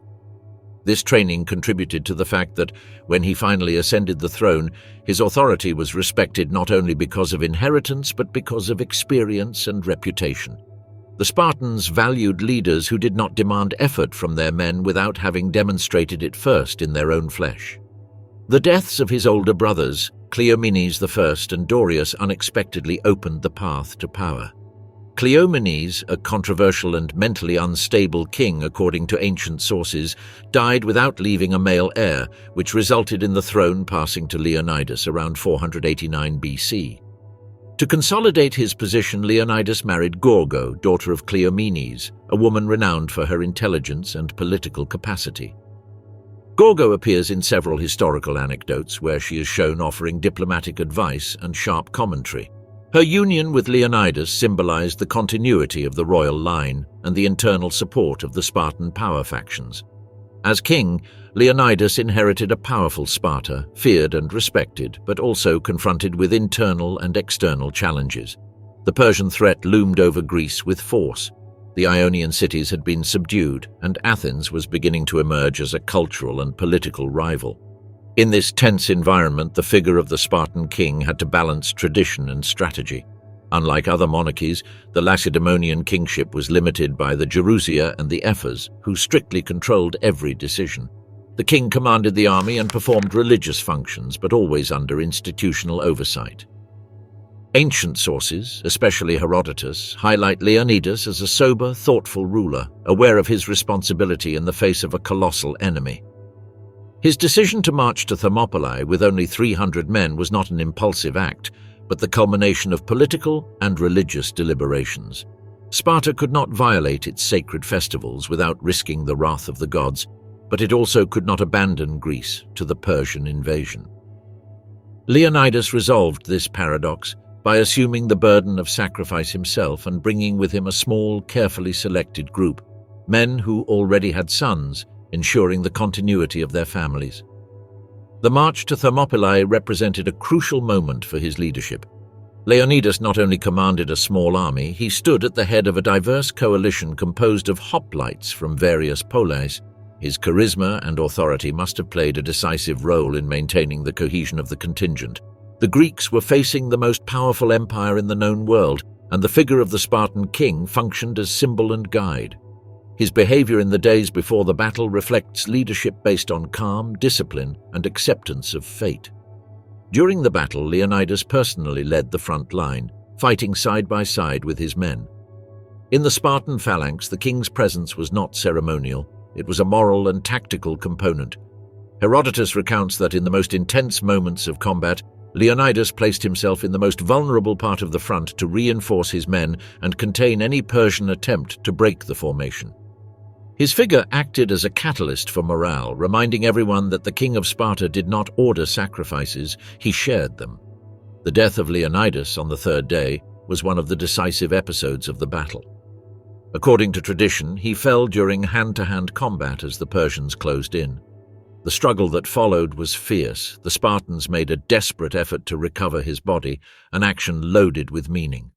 This training contributed to the fact that, when he finally ascended the throne, his authority was respected not only because of inheritance but because of experience and reputation. The Spartans valued leaders who did not demand effort from their men without having demonstrated it first in their own flesh. The deaths of his older brothers, Cleomenes I and Dorius, unexpectedly opened the path to power. Cleomenes, a controversial and mentally unstable king according to ancient sources, died without leaving a male heir, which resulted in the throne passing to Leonidas around 489 BC. To consolidate his position, Leonidas married Gorgo, daughter of Cleomenes, a woman renowned for her intelligence and political capacity. Gorgo appears in several historical anecdotes where she is shown offering diplomatic advice and sharp commentary. Her union with Leonidas symbolized the continuity of the royal line and the internal support of the Spartan power factions. As king, Leonidas inherited a powerful Sparta, feared and respected, but also confronted with internal and external challenges. The Persian threat loomed over Greece with force. The Ionian cities had been subdued, and Athens was beginning to emerge as a cultural and political rival. In this tense environment, the figure of the Spartan king had to balance tradition and strategy. Unlike other monarchies, the Lacedaemonian kingship was limited by the Gerousia and the Ephors, who strictly controlled every decision. The king commanded the army and performed religious functions, but always under institutional oversight. Ancient sources, especially Herodotus, highlight Leonidas as a sober, thoughtful ruler, aware of his responsibility in the face of a colossal enemy. His decision to march to Thermopylae with only 300 men was not an impulsive act, but the culmination of political and religious deliberations. Sparta could not violate its sacred festivals without risking the wrath of the gods, but it also could not abandon Greece to the Persian invasion. Leonidas resolved this paradox by assuming the burden of sacrifice himself and bringing with him a small, carefully selected group, men who already had sons, ensuring the continuity of their families. The march to Thermopylae represented a crucial moment for his leadership. Leonidas not only commanded a small army, he stood at the head of a diverse coalition composed of hoplites from various poleis. His charisma and authority must have played a decisive role in maintaining the cohesion of the contingent. The Greeks were facing the most powerful empire in the known world, and the figure of the Spartan king functioned as symbol and guide. His behavior in the days before the battle reflects leadership based on calm, discipline, and acceptance of fate. During the battle, Leonidas personally led the front line, fighting side by side with his men. In the Spartan phalanx, the king's presence was not ceremonial, it was a moral and tactical component. Herodotus recounts that in the most intense moments of combat, Leonidas placed himself in the most vulnerable part of the front to reinforce his men and contain any Persian attempt to break the formation. His figure acted as a catalyst for morale, reminding everyone that the king of Sparta did not order sacrifices, he shared them. The death of Leonidas on the third day was one of the decisive episodes of the battle. According to tradition, he fell during hand-to-hand combat as the Persians closed in. The struggle that followed was fierce. The Spartans made a desperate effort to recover his body, an action loaded with meaning.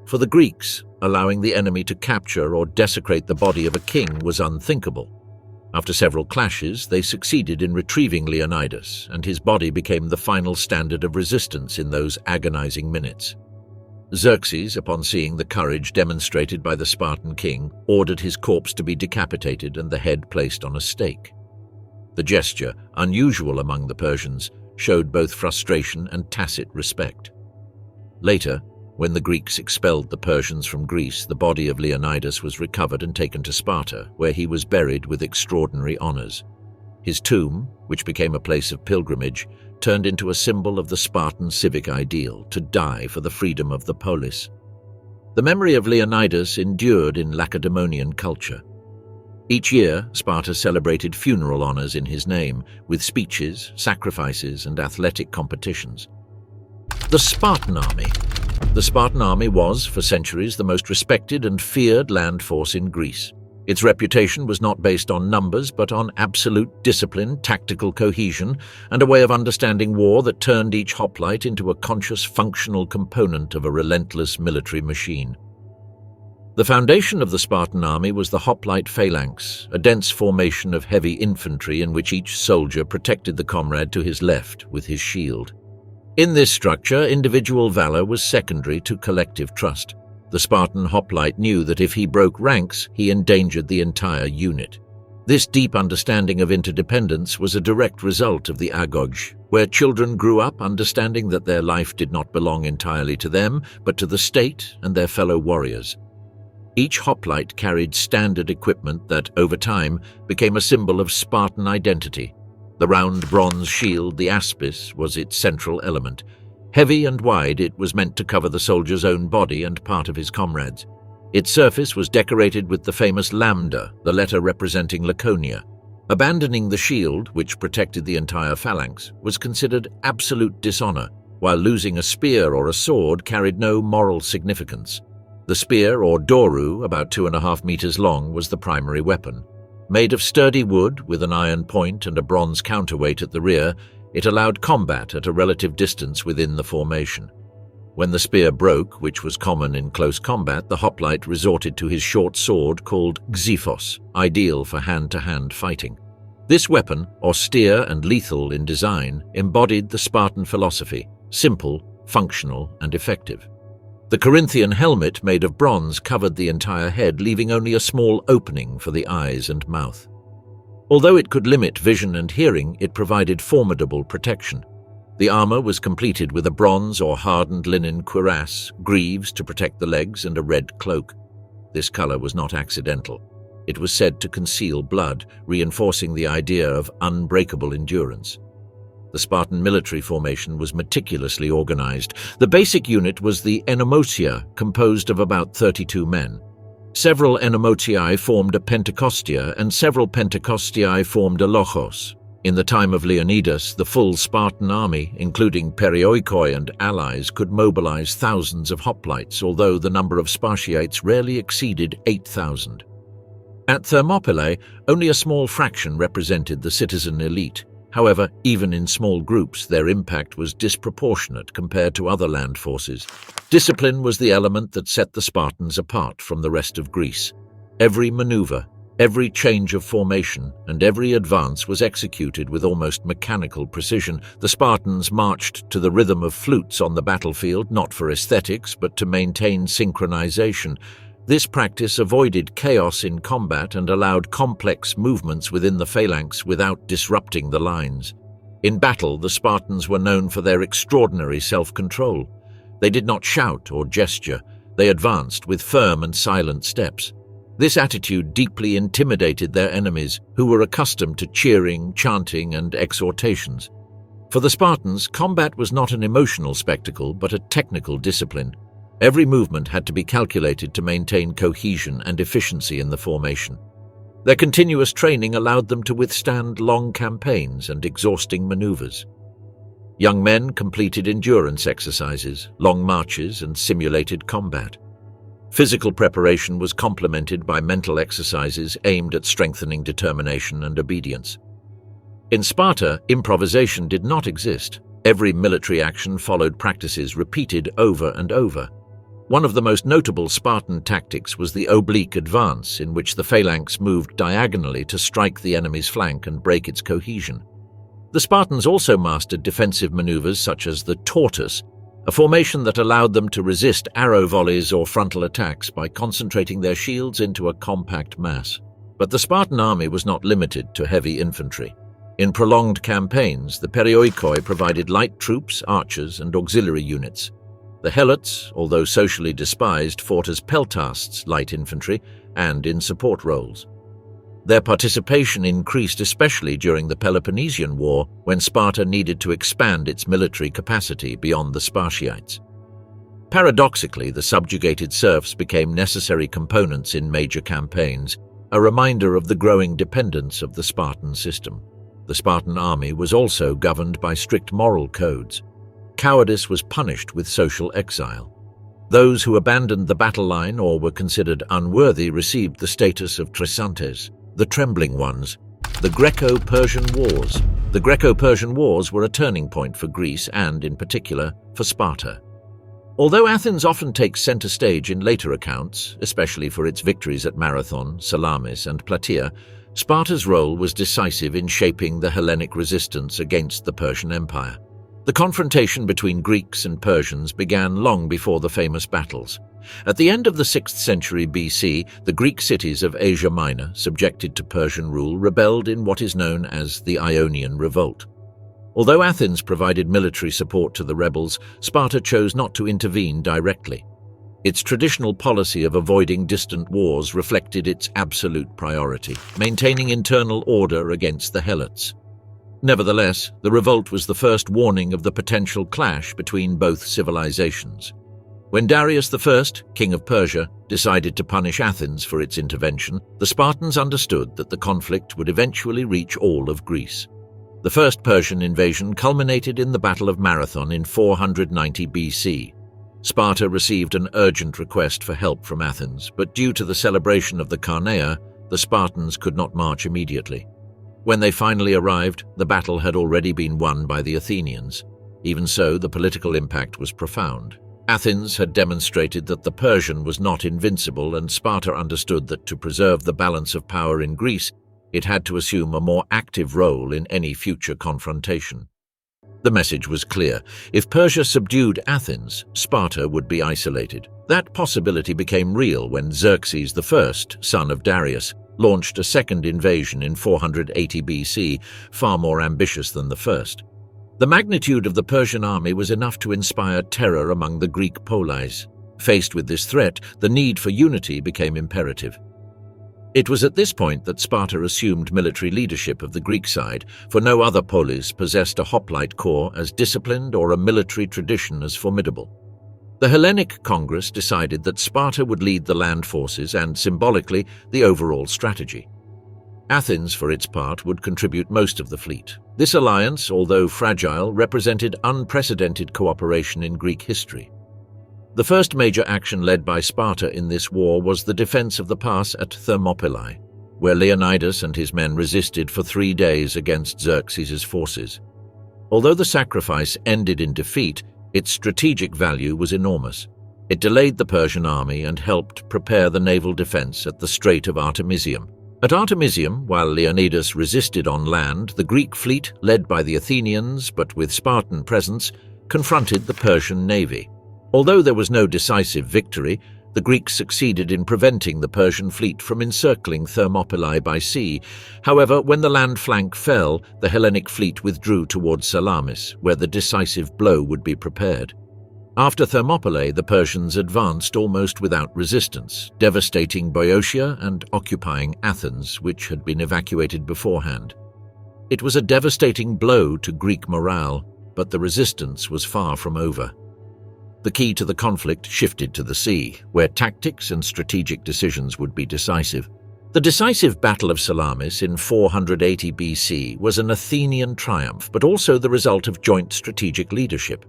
For the Greeks, allowing the enemy to capture or desecrate the body of a king was unthinkable. After several clashes, they succeeded in retrieving Leonidas, and his body became the final standard of resistance in those agonizing minutes. Xerxes, upon seeing the courage demonstrated by the Spartan king, ordered his corpse to be decapitated and the head placed on a stake. The gesture, unusual among the Persians, showed both frustration and tacit respect. Later, when the Greeks expelled the Persians from Greece, the body of Leonidas was recovered and taken to Sparta, where he was buried with extraordinary honors. His tomb, which became a place of pilgrimage, turned into a symbol of the Spartan civic ideal, to die for the freedom of the polis. The memory of Leonidas endured in Lacedaemonian culture. Each year, Sparta celebrated funeral honors in his name, with speeches, sacrifices, and athletic competitions. The Spartan Army. The Spartan army was, for centuries, the most respected and feared land force in Greece. Its reputation was not based on numbers, but on absolute discipline, tactical cohesion, and a way of understanding war that turned each hoplite into a conscious, functional component of a relentless military machine. The foundation of the Spartan army was the hoplite phalanx, a dense formation of heavy infantry in which each soldier protected the comrade to his left with his shield. In this structure, individual valor was secondary to collective trust. The Spartan hoplite knew that if he broke ranks, he endangered the entire unit. This deep understanding of interdependence was a direct result of the agoge, where children grew up understanding that their life did not belong entirely to them, but to the state and their fellow warriors. Each hoplite carried standard equipment that, over time, became a symbol of Spartan identity. The round bronze shield, the aspis, was its central element. Heavy and wide, it was meant to cover the soldier's own body and part of his comrades. Its surface was decorated with the famous lambda, the letter representing Laconia. Abandoning the shield, which protected the entire phalanx, was considered absolute dishonor, while losing a spear or a sword carried no moral significance. The spear, or doru, about 2.5 meters long, was the primary weapon. Made of sturdy wood with an iron point and a bronze counterweight at the rear, it allowed combat at a relative distance within the formation. When the spear broke, which was common in close combat, the hoplite resorted to his short sword called xiphos, ideal for hand-to-hand fighting. This weapon, austere and lethal in design, embodied the Spartan philosophy: simple, functional, and effective. The Corinthian helmet made of bronze covered the entire head, leaving only a small opening for the eyes and mouth. Although it could limit vision and hearing, it provided formidable protection. The armor was completed with a bronze or hardened linen cuirass, greaves to protect the legs, and a red cloak. This color was not accidental. It was said to conceal blood, reinforcing the idea of unbreakable endurance. The Spartan military formation was meticulously organized. The basic unit was the enomotia, composed of about 32 men. Several enomotiae formed a pentakostia, and several pentakostii formed a lochos. In the time of Leonidas, the full Spartan army, including perioikoi and allies, could mobilize thousands of hoplites, although the number of Spartiates rarely exceeded 8,000. At Thermopylae, only a small fraction represented the citizen elite. However, even in small groups, their impact was disproportionate compared to other land forces. Discipline was the element that set the Spartans apart from the rest of Greece. Every maneuver, every change of formation, and every advance was executed with almost mechanical precision. The Spartans marched to the rhythm of flutes on the battlefield, not for aesthetics, but to maintain synchronization. This practice avoided chaos in combat and allowed complex movements within the phalanx without disrupting the lines. In battle, the Spartans were known for their extraordinary self-control. They did not shout or gesture. They advanced with firm and silent steps. This attitude deeply intimidated their enemies, who were accustomed to cheering, chanting, and exhortations. For the Spartans, combat was not an emotional spectacle, but a technical discipline. Every movement had to be calculated to maintain cohesion and efficiency in the formation. Their continuous training allowed them to withstand long campaigns and exhausting maneuvers. Young men completed endurance exercises, long marches, and simulated combat. Physical preparation was complemented by mental exercises aimed at strengthening determination and obedience. In Sparta, improvisation did not exist. Every military action followed practices repeated over and over. One of the most notable Spartan tactics was the oblique advance, in which the phalanx moved diagonally to strike the enemy's flank and break its cohesion. The Spartans also mastered defensive maneuvers such as the tortoise, a formation that allowed them to resist arrow volleys or frontal attacks by concentrating their shields into a compact mass. But the Spartan army was not limited to heavy infantry. In prolonged campaigns, the perioikoi provided light troops, archers, and auxiliary units. The helots, although socially despised, fought as peltasts, light infantry, and in support roles. Their participation increased especially during the Peloponnesian War, when Sparta needed to expand its military capacity beyond the Spartiates. Paradoxically, the subjugated serfs became necessary components in major campaigns, a reminder of the growing dependence of the Spartan system. The Spartan army was also governed by strict moral codes. Cowardice was punished with social exile. Those who abandoned the battle line or were considered unworthy received the status of tresantes, the trembling ones. The Greco-Persian Wars. The Greco-Persian Wars were a turning point for Greece and, in particular, for Sparta. Although Athens often takes center stage in later accounts, especially for its victories at Marathon, Salamis, and Plataea, Sparta's role was decisive in shaping the Hellenic resistance against the Persian Empire. The confrontation between Greeks and Persians began long before the famous battles. At the end of the 6th century BC, the Greek cities of Asia Minor, subjected to Persian rule, rebelled in what is known as the Ionian Revolt. Although Athens provided military support to the rebels, Sparta chose not to intervene directly. Its traditional policy of avoiding distant wars reflected its absolute priority, maintaining internal order against the helots. Nevertheless, the revolt was the first warning of the potential clash between both civilizations. When Darius I, king of Persia, decided to punish Athens for its intervention, the Spartans understood that the conflict would eventually reach all of Greece. The first Persian invasion culminated in the Battle of Marathon in 490 BC. Sparta received an urgent request for help from Athens, but due to the celebration of the Carneia, the Spartans could not march immediately. When they finally arrived, the battle had already been won by the Athenians. Even so, the political impact was profound. Athens had demonstrated that the Persian was not invincible, and Sparta understood that to preserve the balance of power in Greece, it had to assume a more active role in any future confrontation. The message was clear. If Persia subdued Athens, Sparta would be isolated. That possibility became real when Xerxes I, son of Darius, launched a second invasion in 480 BC, far more ambitious than the first. The magnitude of the Persian army was enough to inspire terror among the Greek poleis. Faced with this threat, the need for unity became imperative. It was at this point that Sparta assumed military leadership of the Greek side, for no other polis possessed a hoplite corps as disciplined or a military tradition as formidable. The Hellenic Congress decided that Sparta would lead the land forces and, symbolically, the overall strategy. Athens, for its part, would contribute most of the fleet. This alliance, although fragile, represented unprecedented cooperation in Greek history. The first major action led by Sparta in this war was the defense of the pass at Thermopylae, where Leonidas and his men resisted for 3 days against Xerxes' forces. Although the sacrifice ended in defeat, its strategic value was enormous. It delayed the Persian army and helped prepare the naval defense at the Strait of Artemisium. At Artemisium, while Leonidas resisted on land, the Greek fleet, led by the Athenians but with Spartan presence, confronted the Persian navy. Although there was no decisive victory, the Greeks succeeded in preventing the Persian fleet from encircling Thermopylae by sea. However, when the land flank fell, the Hellenic fleet withdrew towards Salamis, where the decisive blow would be prepared. After Thermopylae, the Persians advanced almost without resistance, devastating Boeotia and occupying Athens, which had been evacuated beforehand. It was a devastating blow to Greek morale, but the resistance was far from over. The key to the conflict shifted to the sea, where tactics and strategic decisions would be decisive. The decisive Battle of Salamis in 480 BC was an Athenian triumph, but also the result of joint strategic leadership.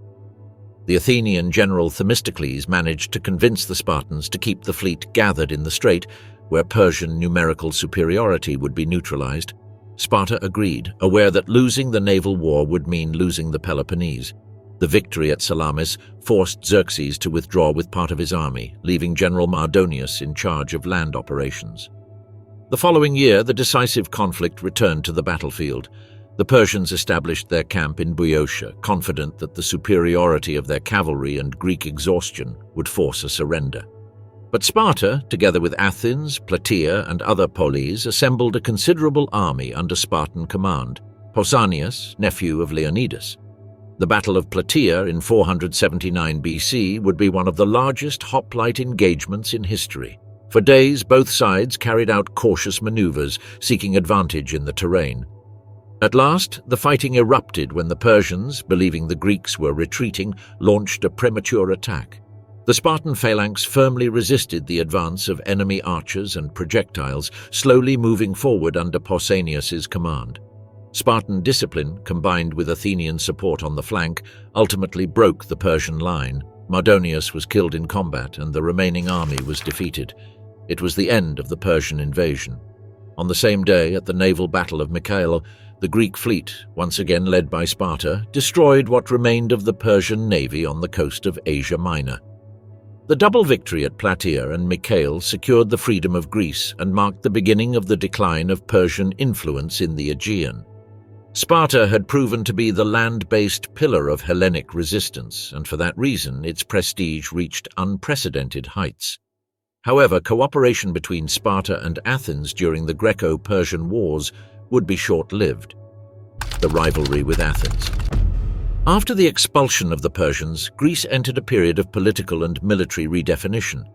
The Athenian general Themistocles managed to convince the Spartans to keep the fleet gathered in the strait, where Persian numerical superiority would be neutralized. Sparta agreed, aware that losing the naval war would mean losing the Peloponnese. The victory at Salamis forced Xerxes to withdraw with part of his army, leaving General Mardonius in charge of land operations. The following year, the decisive conflict returned to the battlefield. The Persians established their camp in Boeotia, confident that the superiority of their cavalry and Greek exhaustion would force a surrender. But Sparta, together with Athens, Plataea, and other polis, assembled a considerable army under Spartan command. Pausanias, nephew of Leonidas. The Battle of Plataea in 479 BC would be one of the largest hoplite engagements in history. For days, both sides carried out cautious maneuvers, seeking advantage in the terrain. At last, the fighting erupted when the Persians, believing the Greeks were retreating, launched a premature attack. The Spartan phalanx firmly resisted the advance of enemy archers and projectiles, slowly moving forward under Pausanias's command. Spartan discipline, combined with Athenian support on the flank, ultimately broke the Persian line. Mardonius was killed in combat and the remaining army was defeated. It was the end of the Persian invasion. On the same day, at the naval battle of Mycale, the Greek fleet, once again led by Sparta, destroyed what remained of the Persian navy on the coast of Asia Minor. The double victory at Plataea and Mycale secured the freedom of Greece and marked the beginning of the decline of Persian influence in the Aegean. Sparta had proven to be the land-based pillar of Hellenic resistance, and for that reason its prestige reached unprecedented heights. However, cooperation between Sparta and Athens during the Greco-Persian Wars would be short-lived. The rivalry with Athens. After the expulsion of the Persians, Greece entered a period of political and military redefinition.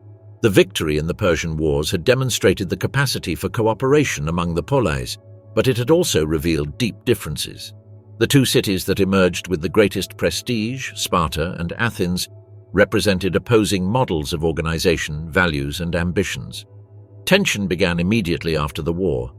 The victory in the Persian Wars had demonstrated the capacity for cooperation among the polis, but it had also revealed deep differences. The two cities that emerged with the greatest prestige, Sparta and Athens, represented opposing models of organization, values, and ambitions. Tension began immediately after the war.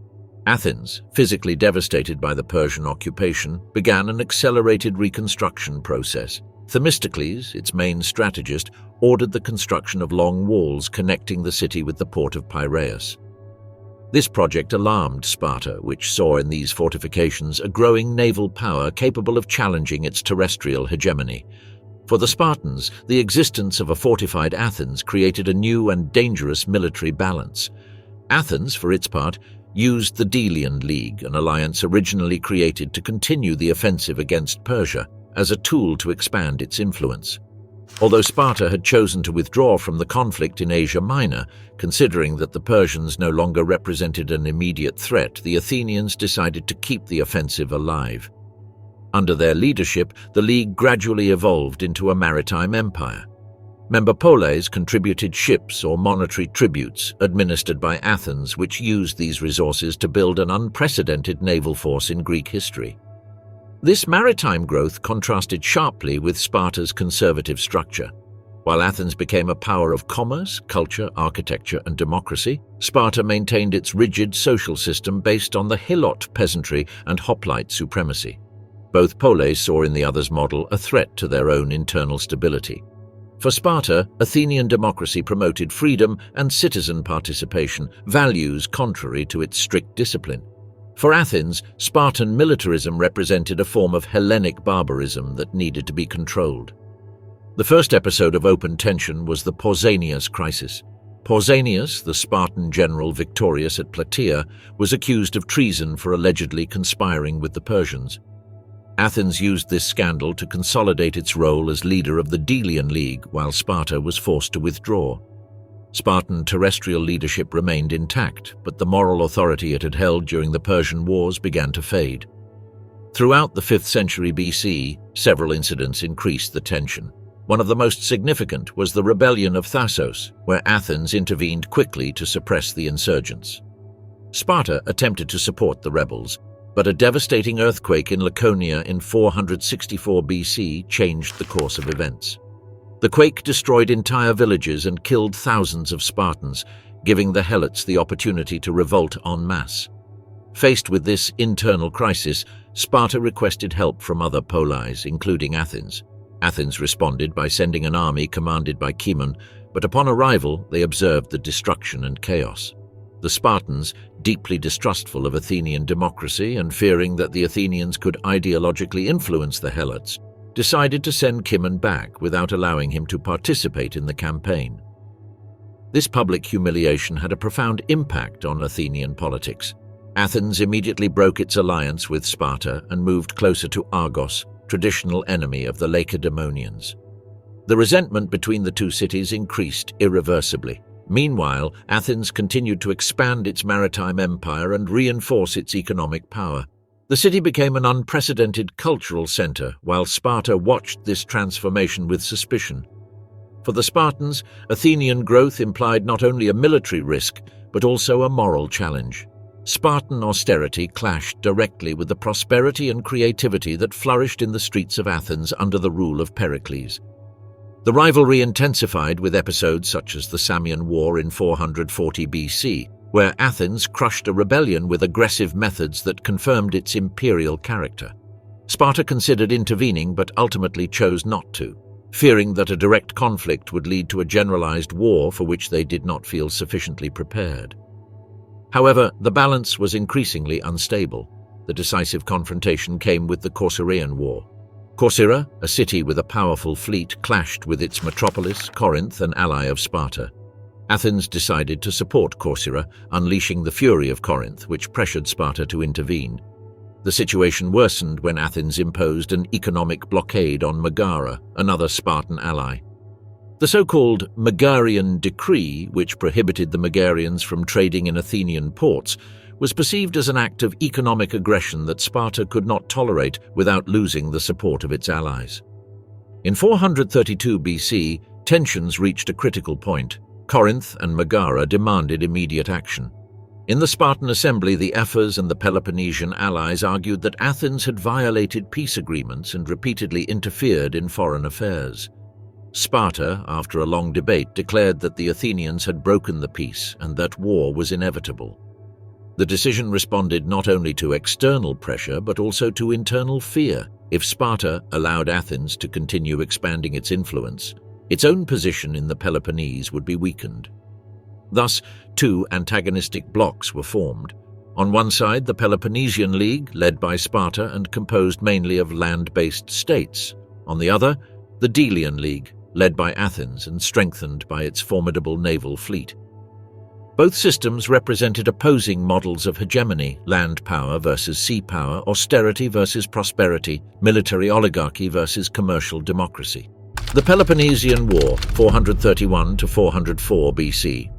Athens, physically devastated by the Persian occupation, began an accelerated reconstruction process. Themistocles, its main strategist, ordered the construction of long walls connecting the city with the port of Piraeus. This project alarmed Sparta, which saw in these fortifications a growing naval power capable of challenging its terrestrial hegemony. For the Spartans, the existence of a fortified Athens created a new and dangerous military balance. Athens, for its part, used the Delian League, an alliance originally created to continue the offensive against Persia, as a tool to expand its influence. Although Sparta had chosen to withdraw from the conflict in Asia Minor, considering that the Persians no longer represented an immediate threat, the Athenians decided to keep the offensive alive. Under their leadership, the League gradually evolved into a maritime empire. Member poleis contributed ships or monetary tributes administered by Athens, which used these resources to build an unprecedented naval force in Greek history. This maritime growth contrasted sharply with Sparta's conservative structure. While Athens became a power of commerce, culture, architecture, and democracy, Sparta maintained its rigid social system based on the helot peasantry and hoplite supremacy. Both poleis saw in the other's model a threat to their own internal stability. For Sparta, Athenian democracy promoted freedom and citizen participation, values contrary to its strict discipline. For Athens, Spartan militarism represented a form of Hellenic barbarism that needed to be controlled. The first episode of open tension was the Pausanias crisis. Pausanias, the Spartan general victorious at Plataea, was accused of treason for allegedly conspiring with the Persians. Athens used this scandal to consolidate its role as leader of the Delian League, while Sparta was forced to withdraw. Spartan terrestrial leadership remained intact, but the moral authority it had held during the Persian Wars began to fade. Throughout the 5th century BC, several incidents increased the tension. One of the most significant was the rebellion of Thasos, where Athens intervened quickly to suppress the insurgents. Sparta attempted to support the rebels, but a devastating earthquake in Laconia in 464 BC changed the course of events. The quake destroyed entire villages and killed thousands of Spartans, giving the helots the opportunity to revolt en masse. Faced with this internal crisis, Sparta requested help from other poleis, including Athens. Athens responded by sending an army commanded by Cimon, but upon arrival they observed the destruction and chaos. The Spartans, deeply distrustful of Athenian democracy and fearing that the Athenians could ideologically influence the helots, decided to send Cimon back without allowing him to participate in the campaign. This public humiliation had a profound impact on Athenian politics. Athens immediately broke its alliance with Sparta and moved closer to Argos, traditional enemy of the Lacedaemonians. The resentment between the two cities increased irreversibly. Meanwhile, Athens continued to expand its maritime empire and reinforce its economic power. The city became an unprecedented cultural center, while Sparta watched this transformation with suspicion. For the Spartans, Athenian growth implied not only a military risk, but also a moral challenge. Spartan austerity clashed directly with the prosperity and creativity that flourished in the streets of Athens under the rule of Pericles. The rivalry intensified with episodes such as the Samian War in 440 BC, where Athens crushed a rebellion with aggressive methods that confirmed its imperial character. Sparta considered intervening but ultimately chose not to, fearing that a direct conflict would lead to a generalized war for which they did not feel sufficiently prepared. However, the balance was increasingly unstable. The decisive confrontation came with the Corcyraean War. Corcyra, a city with a powerful fleet, clashed with its metropolis, Corinth, an ally of Sparta. Athens decided to support Corcyra, unleashing the fury of Corinth, which pressured Sparta to intervene. The situation worsened when Athens imposed an economic blockade on Megara, another Spartan ally. The so-called Megarian Decree, which prohibited the Megarians from trading in Athenian ports, was perceived as an act of economic aggression that Sparta could not tolerate without losing the support of its allies. In 432 BC, tensions reached a critical point. Corinth and Megara demanded immediate action. In the Spartan assembly, the Ephors and the Peloponnesian allies argued that Athens had violated peace agreements and repeatedly interfered in foreign affairs. Sparta, after a long debate, declared that the Athenians had broken the peace and that war was inevitable. The decision responded not only to external pressure but also to internal fear. If Sparta allowed Athens to continue expanding its influence, its own position in the Peloponnese would be weakened. Thus, two antagonistic blocs were formed. On one side, the Peloponnesian League, led by Sparta and composed mainly of land-based states. On the other, the Delian League, led by Athens and strengthened by its formidable naval fleet. Both systems represented opposing models of hegemony: land power versus sea power, austerity versus prosperity, military oligarchy versus commercial democracy. The Peloponnesian War, 431 to 404 BC.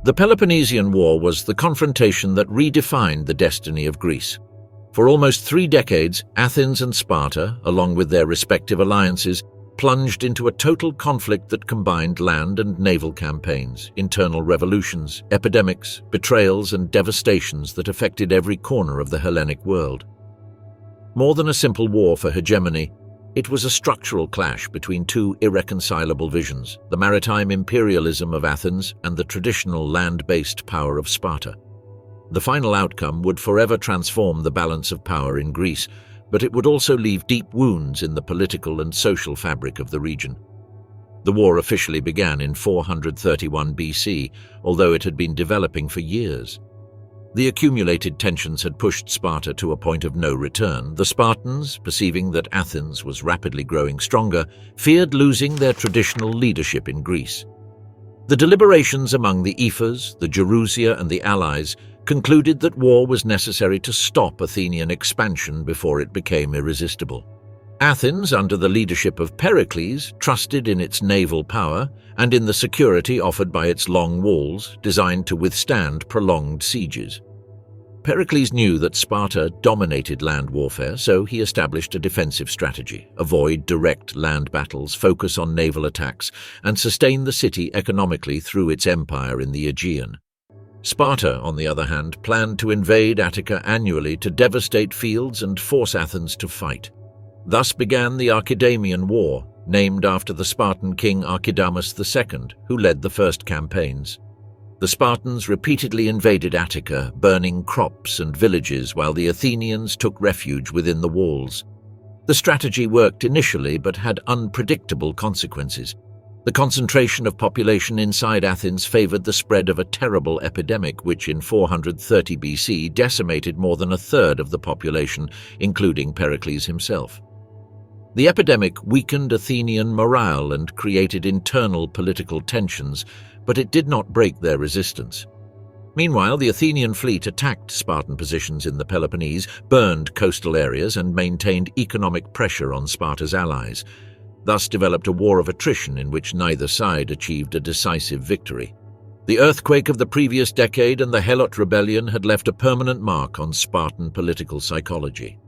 The Peloponnesian War was the confrontation that redefined the destiny of Greece. For almost 3 decades, Athens and Sparta, along with their respective alliances, plunged into a total conflict that combined land and naval campaigns, internal revolutions, epidemics, betrayals, and devastations that affected every corner of the Hellenic world. More than a simple war for hegemony, it was a structural clash between two irreconcilable visions: the maritime imperialism of Athens and the traditional land-based power of Sparta. The final outcome would forever transform the balance of power in Greece, but it would also leave deep wounds in the political and social fabric of the region. The war officially began in 431 BC, although it had been developing for years. The accumulated tensions had pushed Sparta to a point of no return. The Spartans, perceiving that Athens was rapidly growing stronger, feared losing their traditional leadership in Greece. The deliberations among the Ephors, the Gerousia, and the allies concluded that war was necessary to stop Athenian expansion before it became irresistible. Athens, under the leadership of Pericles, trusted in its naval power and in the security offered by its long walls, designed to withstand prolonged sieges. Pericles knew that Sparta dominated land warfare, so he established a defensive strategy: avoid direct land battles, focus on naval attacks, and sustain the city economically through its empire in the Aegean. Sparta, on the other hand, planned to invade Attica annually to devastate fields and force Athens to fight. Thus began the Archidamian War, named after the Spartan king Archidamus II, who led the first campaigns. The Spartans repeatedly invaded Attica, burning crops and villages, while the Athenians took refuge within the walls. The strategy worked initially but had unpredictable consequences. The concentration of population inside Athens favored the spread of a terrible epidemic which in 430 BC decimated more than a third of the population, including Pericles himself. The epidemic weakened Athenian morale and created internal political tensions, but it did not break their resistance. Meanwhile, the Athenian fleet attacked Spartan positions in the Peloponnese, burned coastal areas, and maintained economic pressure on Sparta's allies. Thus developed a war of attrition in which neither side achieved a decisive victory. The earthquake of the previous decade and the Helot rebellion had left a permanent mark on Spartan political psychology.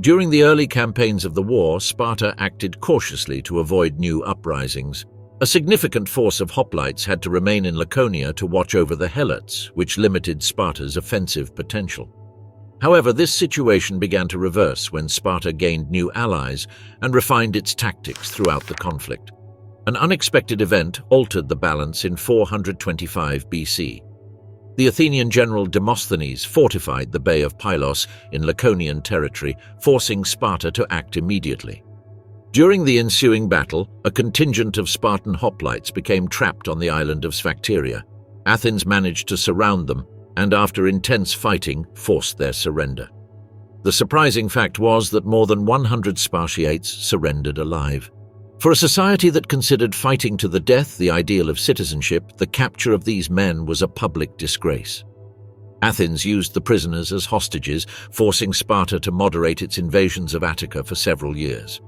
During the early campaigns of the war, Sparta acted cautiously to avoid new uprisings. A significant force of hoplites had to remain in Laconia to watch over the helots, which limited Sparta's offensive potential. However, this situation began to reverse when Sparta gained new allies and refined its tactics throughout the conflict. An unexpected event altered the balance in 425 BC. The Athenian general Demosthenes fortified the Bay of Pylos in Laconian territory, forcing Sparta to act immediately. During the ensuing battle, a contingent of Spartan hoplites became trapped on the island of Sphacteria. Athens managed to surround them, and after intense fighting, forced their surrender. The surprising fact was that more than 100 Spartiates surrendered alive. For a society that considered fighting to the death the ideal of citizenship, the capture of these men was a public disgrace. Athens used the prisoners as hostages, forcing Sparta to moderate its invasions of Attica for several years.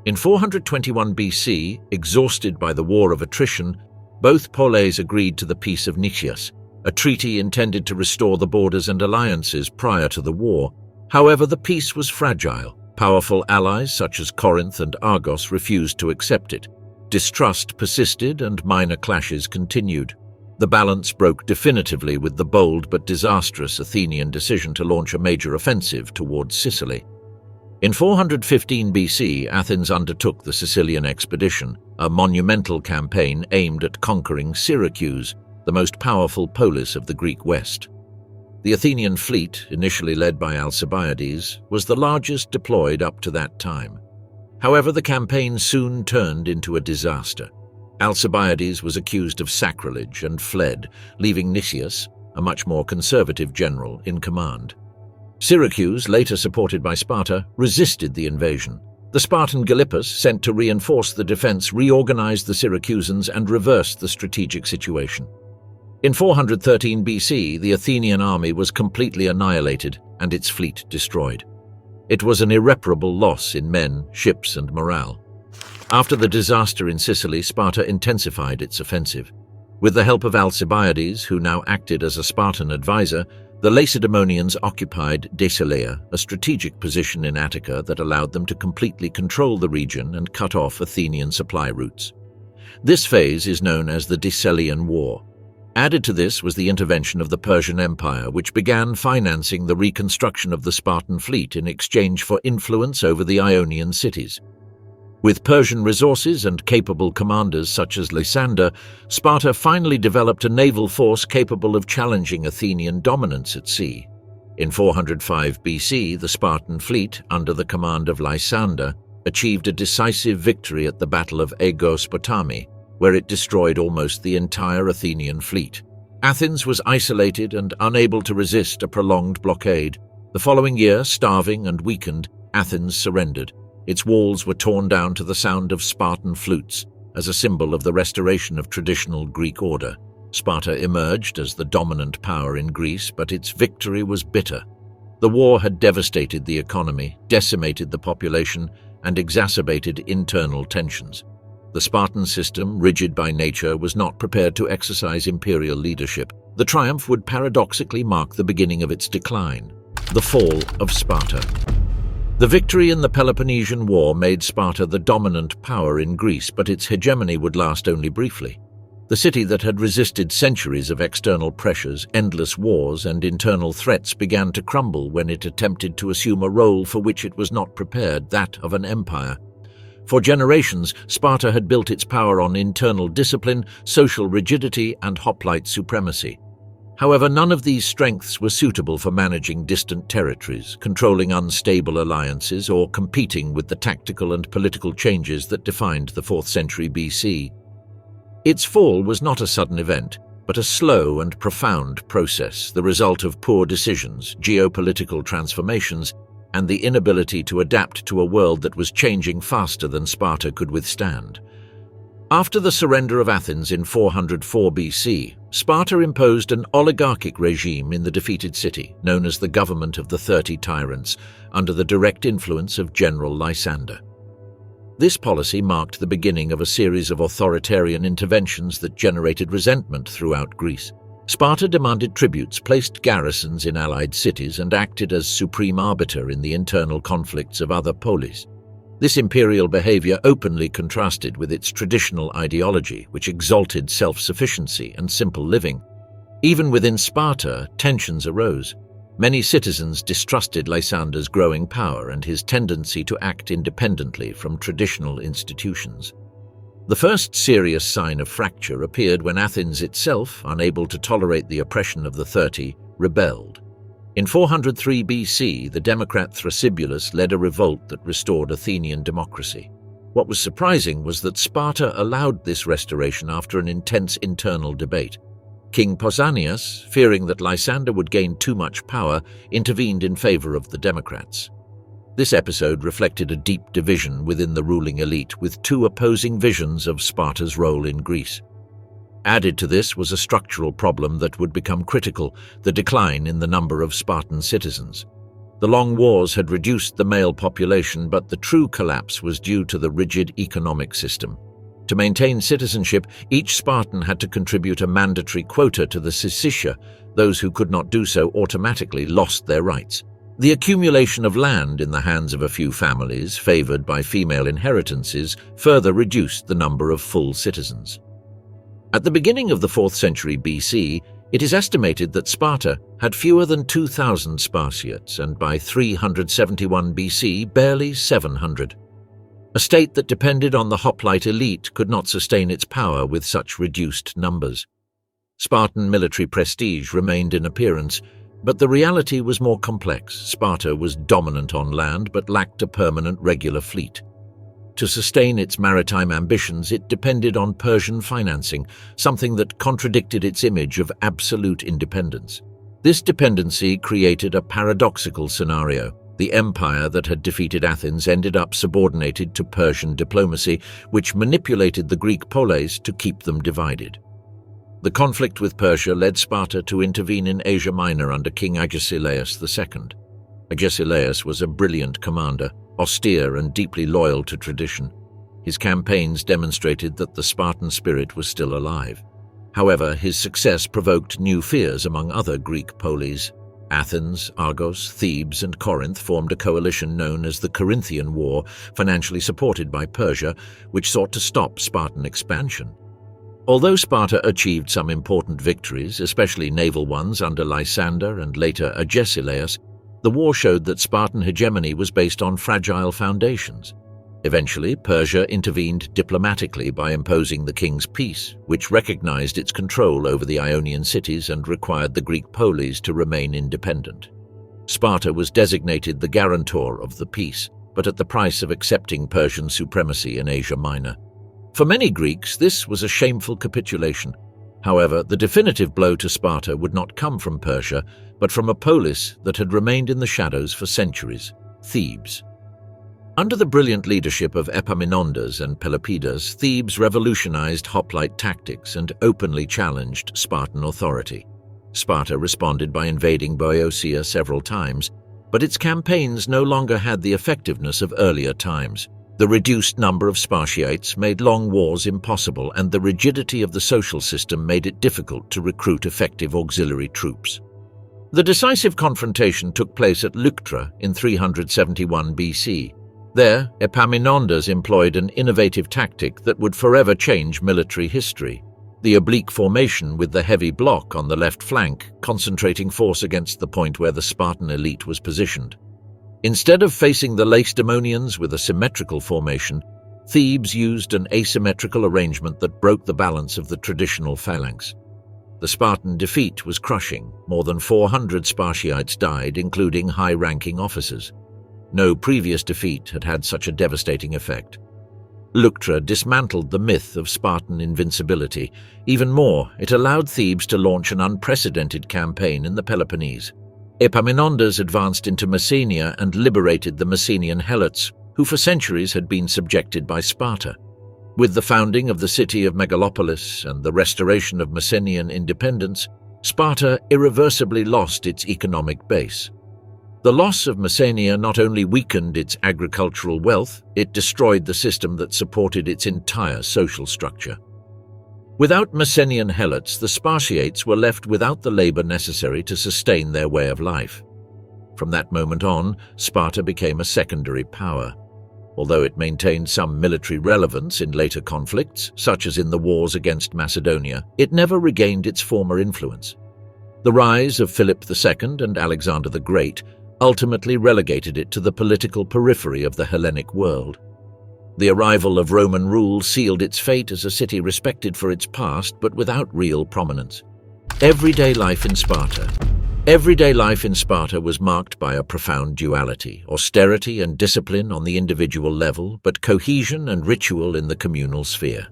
In 421 BC, exhausted by the war of attrition, both poleis agreed to the Peace of Nicias, a treaty intended to restore the borders and alliances prior to the war. However, the peace was fragile. Powerful allies such as Corinth and Argos refused to accept it. Distrust persisted and minor clashes continued. The balance broke definitively with the bold but disastrous Athenian decision to launch a major offensive towards Sicily. In 415 BC, Athens undertook the Sicilian expedition, a monumental campaign aimed at conquering Syracuse, the most powerful polis of the Greek West. The Athenian fleet, initially led by Alcibiades, was the largest deployed up to that time. However, the campaign soon turned into a disaster. Alcibiades was accused of sacrilege and fled, leaving Nicias, a much more conservative general, in command. Syracuse, later supported by Sparta, resisted the invasion. The Spartan Gylippus, sent to reinforce the defense, reorganized the Syracusans and reversed the strategic situation. In 413 BC, the Athenian army was completely annihilated and its fleet destroyed. It was an irreparable loss in men, ships, and morale. After the disaster in Sicily, Sparta intensified its offensive. With the help of Alcibiades, who now acted as a Spartan advisor, the Lacedaemonians occupied Decelia, a strategic position in Attica that allowed them to completely control the region and cut off Athenian supply routes. This phase is known as the Decelean War. Added to this was the intervention of the Persian Empire, which began financing the reconstruction of the Spartan fleet in exchange for influence over the Ionian cities. With Persian resources and capable commanders such as Lysander, Sparta finally developed a naval force capable of challenging Athenian dominance at sea. In 405 BC, the Spartan fleet, under the command of Lysander, achieved a decisive victory at the Battle of Aegospotami, where it destroyed almost the entire Athenian fleet. Athens was isolated and unable to resist a prolonged blockade. The following year, starving and weakened, Athens surrendered. Its walls were torn down to the sound of Spartan flutes, as a symbol of the restoration of traditional Greek order. Sparta emerged as the dominant power in Greece, but its victory was bitter. The war had devastated the economy, decimated the population, and exacerbated internal tensions. The Spartan system, rigid by nature, was not prepared to exercise imperial leadership. The triumph would paradoxically mark the beginning of its decline, the fall of Sparta. The victory in the Peloponnesian War made Sparta the dominant power in Greece, but its hegemony would last only briefly. The city that had resisted centuries of external pressures, endless wars, and internal threats began to crumble when it attempted to assume a role for which it was not prepared, that of an empire. For generations, Sparta had built its power on internal discipline, social rigidity, and hoplite supremacy. However, none of these strengths were suitable for managing distant territories, controlling unstable alliances, or competing with the tactical and political changes that defined the 4th century BC. Its fall was not a sudden event, but a slow and profound process, the result of poor decisions, geopolitical transformations, and the inability to adapt to a world that was changing faster than Sparta could withstand. After the surrender of Athens in 404 BC, Sparta imposed an oligarchic regime in the defeated city, known as the Government of the 30 Tyrants, under the direct influence of General Lysander. This policy marked the beginning of a series of authoritarian interventions that generated resentment throughout Greece. Sparta demanded tributes, placed garrisons in allied cities, and acted as supreme arbiter in the internal conflicts of other polis. This imperial behavior openly contrasted with its traditional ideology, which exalted self-sufficiency and simple living. Even within Sparta, tensions arose. Many citizens distrusted Lysander's growing power and his tendency to act independently from traditional institutions. The first serious sign of fracture appeared when Athens itself, unable to tolerate the oppression of the 30, rebelled. In 403 BC, the Democrat Thrasybulus led a revolt that restored Athenian democracy. What was surprising was that Sparta allowed this restoration after an intense internal debate. King Pausanias, fearing that Lysander would gain too much power, intervened in favor of the Democrats. This episode reflected a deep division within the ruling elite, with two opposing visions of Sparta's role in Greece. Added to this was a structural problem that would become critical: the decline in the number of Spartan citizens. The long wars had reduced the male population, but the true collapse was due to the rigid economic system. To maintain citizenship, each Spartan had to contribute a mandatory quota to the syssitia. Those who could not do so automatically lost their rights. The accumulation of land in the hands of a few families, favored by female inheritances, further reduced the number of full citizens. At the beginning of the 4th century BC, It is estimated that Sparta had fewer than 2,000 Spartiates, and by 371 BC, barely 700. A state that depended on the hoplite elite could not sustain its power with such reduced numbers. Spartan military prestige remained in appearance, but the reality was more complex. Sparta was dominant on land but lacked a permanent regular fleet. To sustain its maritime ambitions, it depended on Persian financing, something that contradicted its image of absolute independence. This dependency created a paradoxical scenario. The empire that had defeated Athens ended up subordinated to Persian diplomacy, which manipulated the Greek polis to keep them divided. The conflict with Persia led Sparta to intervene in Asia Minor under King Agesilaus II. Agesilaus was a brilliant commander, austere and deeply loyal to tradition. His campaigns demonstrated that the Spartan spirit was still alive. However, his success provoked new fears among other Greek polis. Athens, Argos, Thebes, and Corinth formed a coalition known as the Corinthian War, financially supported by Persia, which sought to stop Spartan expansion. Although Sparta achieved some important victories, especially naval ones under Lysander and later Agesilaus, the war showed that Spartan hegemony was based on fragile foundations. Eventually, Persia intervened diplomatically by imposing the king's peace, which recognized its control over the Ionian cities and required the Greek polis to remain independent. Sparta was designated the guarantor of the peace, but at the price of accepting Persian supremacy in Asia Minor. For many Greeks, this was a shameful capitulation. However, the definitive blow to Sparta would not come from Persia, but from a polis that had remained in the shadows for centuries, Thebes. Under the brilliant leadership of Epaminondas and Pelopidas, Thebes revolutionized hoplite tactics and openly challenged Spartan authority. Sparta responded by invading Boeotia several times, but its campaigns no longer had the effectiveness of earlier times. The reduced number of Spartiates made long wars impossible, and the rigidity of the social system made it difficult to recruit effective auxiliary troops. The decisive confrontation took place at Leuctra in 371 BC. There, Epaminondas employed an innovative tactic that would forever change military history: the oblique formation with the heavy block on the left flank, concentrating force against the point where the Spartan elite was positioned. Instead of facing the Lacedaemonians with a symmetrical formation, Thebes used an asymmetrical arrangement that broke the balance of the traditional phalanx. The Spartan defeat was crushing. More than 400 Spartiates died, including high-ranking officers. No previous defeat had had such a devastating effect. Leuctra dismantled the myth of Spartan invincibility. Even more, it allowed Thebes to launch an unprecedented campaign in the Peloponnese. Epaminondas advanced into Messenia and liberated the Messenian helots, who for centuries had been subjected by Sparta. With the founding of the city of Megalopolis and the restoration of Messenian independence, Sparta irreversibly lost its economic base. The loss of Messenia not only weakened its agricultural wealth, it destroyed the system that supported its entire social structure. Without Messenian helots, the Spartiates were left without the labor necessary to sustain their way of life. From that moment on, Sparta became a secondary power. Although it maintained some military relevance in later conflicts, such as in the wars against Macedonia, it never regained its former influence. The rise of Philip II and Alexander the Great ultimately relegated it to the political periphery of the Hellenic world. The arrival of Roman rule sealed its fate as a city respected for its past but without real prominence. Everyday life in Sparta was marked by a profound duality: austerity and discipline on the individual level, but cohesion and ritual in the communal sphere.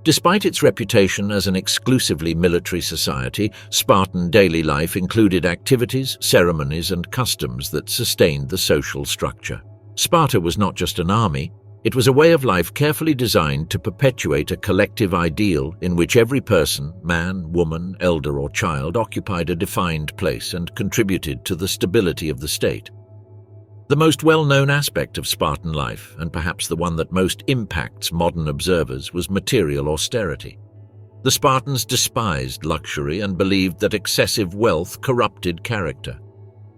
Despite its reputation as an exclusively military society, Spartan daily life included activities, ceremonies, and customs that sustained the social structure. Sparta was not just an army, it was a way of life carefully designed to perpetuate a collective ideal in which every person, man, woman, elder, or child, occupied a defined place and contributed to the stability of the state. The most well-known aspect of Spartan life, and perhaps the one that most impacts modern observers, was material austerity. The Spartans despised luxury and believed that excessive wealth corrupted character.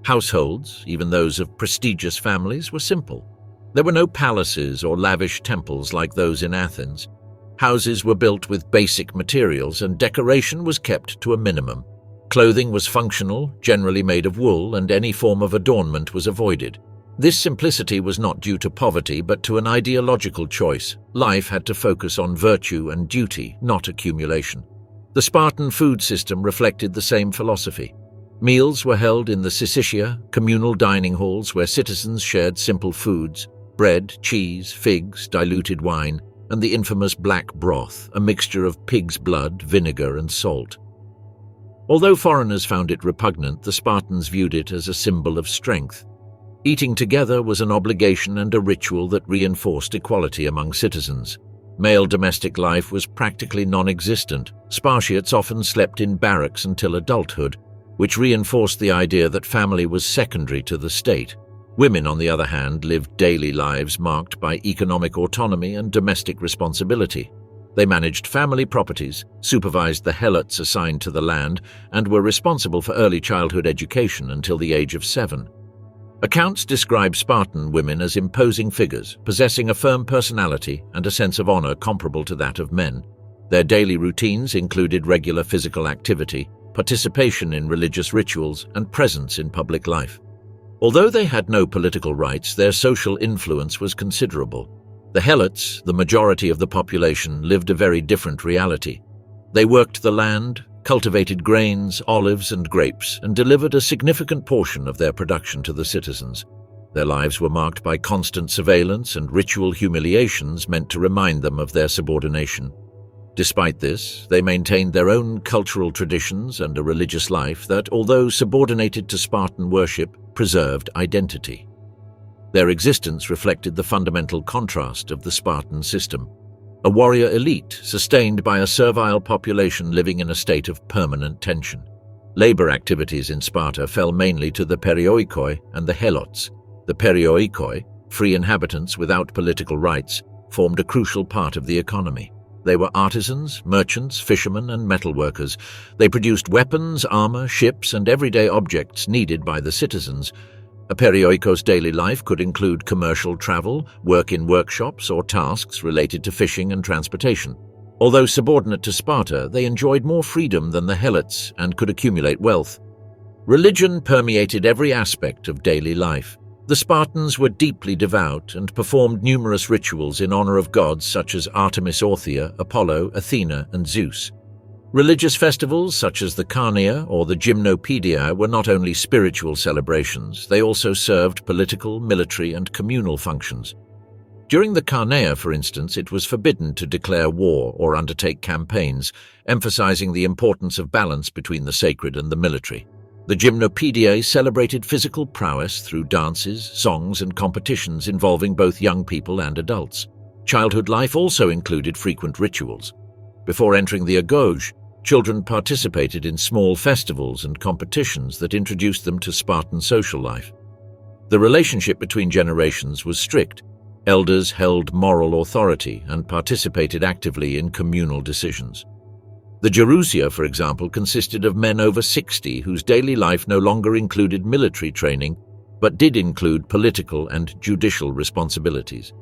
Households, even those of prestigious families, were simple. There were no palaces or lavish temples like those in Athens. Houses were built with basic materials and decoration was kept to a minimum. Clothing was functional, generally made of wool, and any form of adornment was avoided. This simplicity was not due to poverty, but to an ideological choice. Life had to focus on virtue and duty, not accumulation. The Spartan food system reflected the same philosophy. Meals were held in the syssitia, communal dining halls where citizens shared simple foods: bread, cheese, figs, diluted wine, and the infamous black broth, a mixture of pig's blood, vinegar, and salt. Although foreigners found it repugnant, the Spartans viewed it as a symbol of strength. Eating together was an obligation and a ritual that reinforced equality among citizens. Male domestic life was practically non-existent. Spartiates often slept in barracks until adulthood, which reinforced the idea that family was secondary to the state. Women, on the other hand, lived daily lives marked by economic autonomy and domestic responsibility. They managed family properties, supervised the helots assigned to the land, and were responsible for early childhood education until the age of 7. Accounts describe Spartan women as imposing figures, possessing a firm personality and a sense of honor comparable to that of men. Their daily routines included regular physical activity, participation in religious rituals, and presence in public life. Although they had no political rights, their social influence was considerable. The helots, the majority of the population, lived a very different reality. They worked the land, cultivated grains, olives, and grapes, and delivered a significant portion of their production to the citizens. Their lives were marked by constant surveillance and ritual humiliations meant to remind them of their subordination. Despite this, they maintained their own cultural traditions and a religious life that, although subordinated to Spartan worship, preserved identity. Their existence reflected the fundamental contrast of the Spartan system: a warrior elite sustained by a servile population living in a state of permanent tension. Labor activities in Sparta fell mainly to the perioikoi and the helots. The perioikoi, free inhabitants without political rights, formed a crucial part of the economy. They were artisans, merchants, fishermen, and metalworkers. They produced weapons, armor, ships, and everyday objects needed by the citizens. A perioikos' daily life could include commercial travel, work in workshops, or tasks related to fishing and transportation. Although subordinate to Sparta, they enjoyed more freedom than the helots and could accumulate wealth. Religion permeated every aspect of daily life. The Spartans were deeply devout and performed numerous rituals in honor of gods such as Artemis Orthia, Apollo, Athena, and Zeus. Religious festivals such as the Carneia or the Gymnopediae were not only spiritual celebrations, they also served political, military, and communal functions. During the Carneia, for instance, it was forbidden to declare war or undertake campaigns, emphasizing the importance of balance between the sacred and the military. The Gymnopediae celebrated physical prowess through dances, songs, and competitions involving both young people and adults. Childhood life also included frequent rituals. Before entering the agoge, children participated in small festivals and competitions that introduced them to Spartan social life. The relationship between generations was strict. Elders held moral authority and participated actively in communal decisions. The Gerousia, for example, consisted of men over 60 whose daily life no longer included military training, but did include political and judicial responsibilities.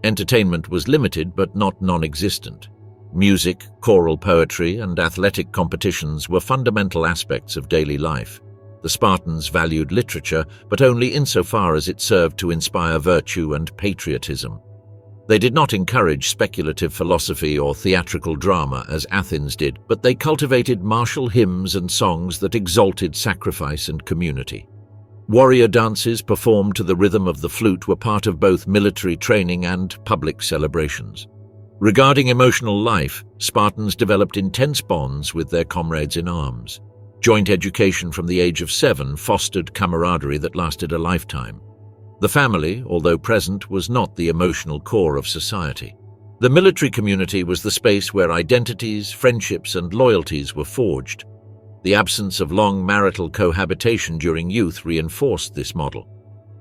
Entertainment was limited but not non-existent. Music, choral poetry, and athletic competitions were fundamental aspects of daily life. The Spartans valued literature, but only insofar as it served to inspire virtue and patriotism. They did not encourage speculative philosophy or theatrical drama as Athens did, but they cultivated martial hymns and songs that exalted sacrifice and community. Warrior dances performed to the rhythm of the flute were part of both military training and public celebrations. Regarding emotional life, Spartans developed intense bonds with their comrades in arms. Joint education from the age of 7 fostered camaraderie that lasted a lifetime. The family, although present, was not the emotional core of society. The military community was the space where identities, friendships, and loyalties were forged. The absence of long marital cohabitation during youth reinforced this model.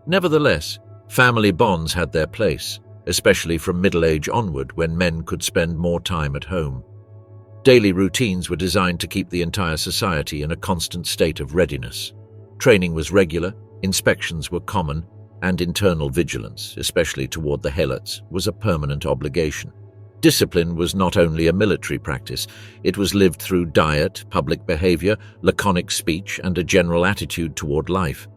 Nevertheless, family bonds had their place, especially from middle age onward when men could spend more time at home. Daily routines were designed to keep the entire society in a constant state of readiness. Training was regular, inspections were common, and internal vigilance, especially toward the helots, was a permanent obligation. Discipline was not only a military practice, it was lived through diet, public behavior, laconic speech, and a general attitude toward life.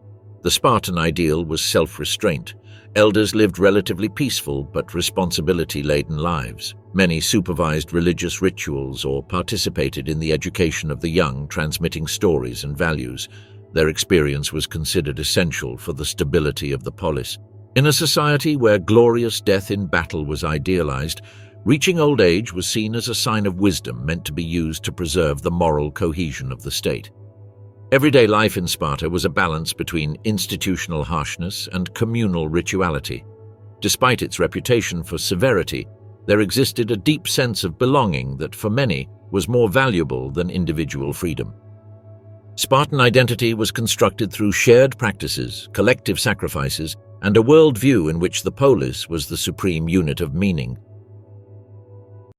The Spartan ideal was self-restraint. Elders lived relatively peaceful but responsibility-laden lives. Many supervised religious rituals or participated in the education of the young, transmitting stories and values. Their experience was considered essential for the stability of the polis. In a society where glorious death in battle was idealized, reaching old age was seen as a sign of wisdom meant to be used to preserve the moral cohesion of the state. Everyday life in Sparta was a balance between institutional harshness and communal rituality. Despite its reputation for severity, there existed a deep sense of belonging that, for many, was more valuable than individual freedom. Spartan identity was constructed through shared practices, collective sacrifices, and a worldview in which the polis was the supreme unit of meaning.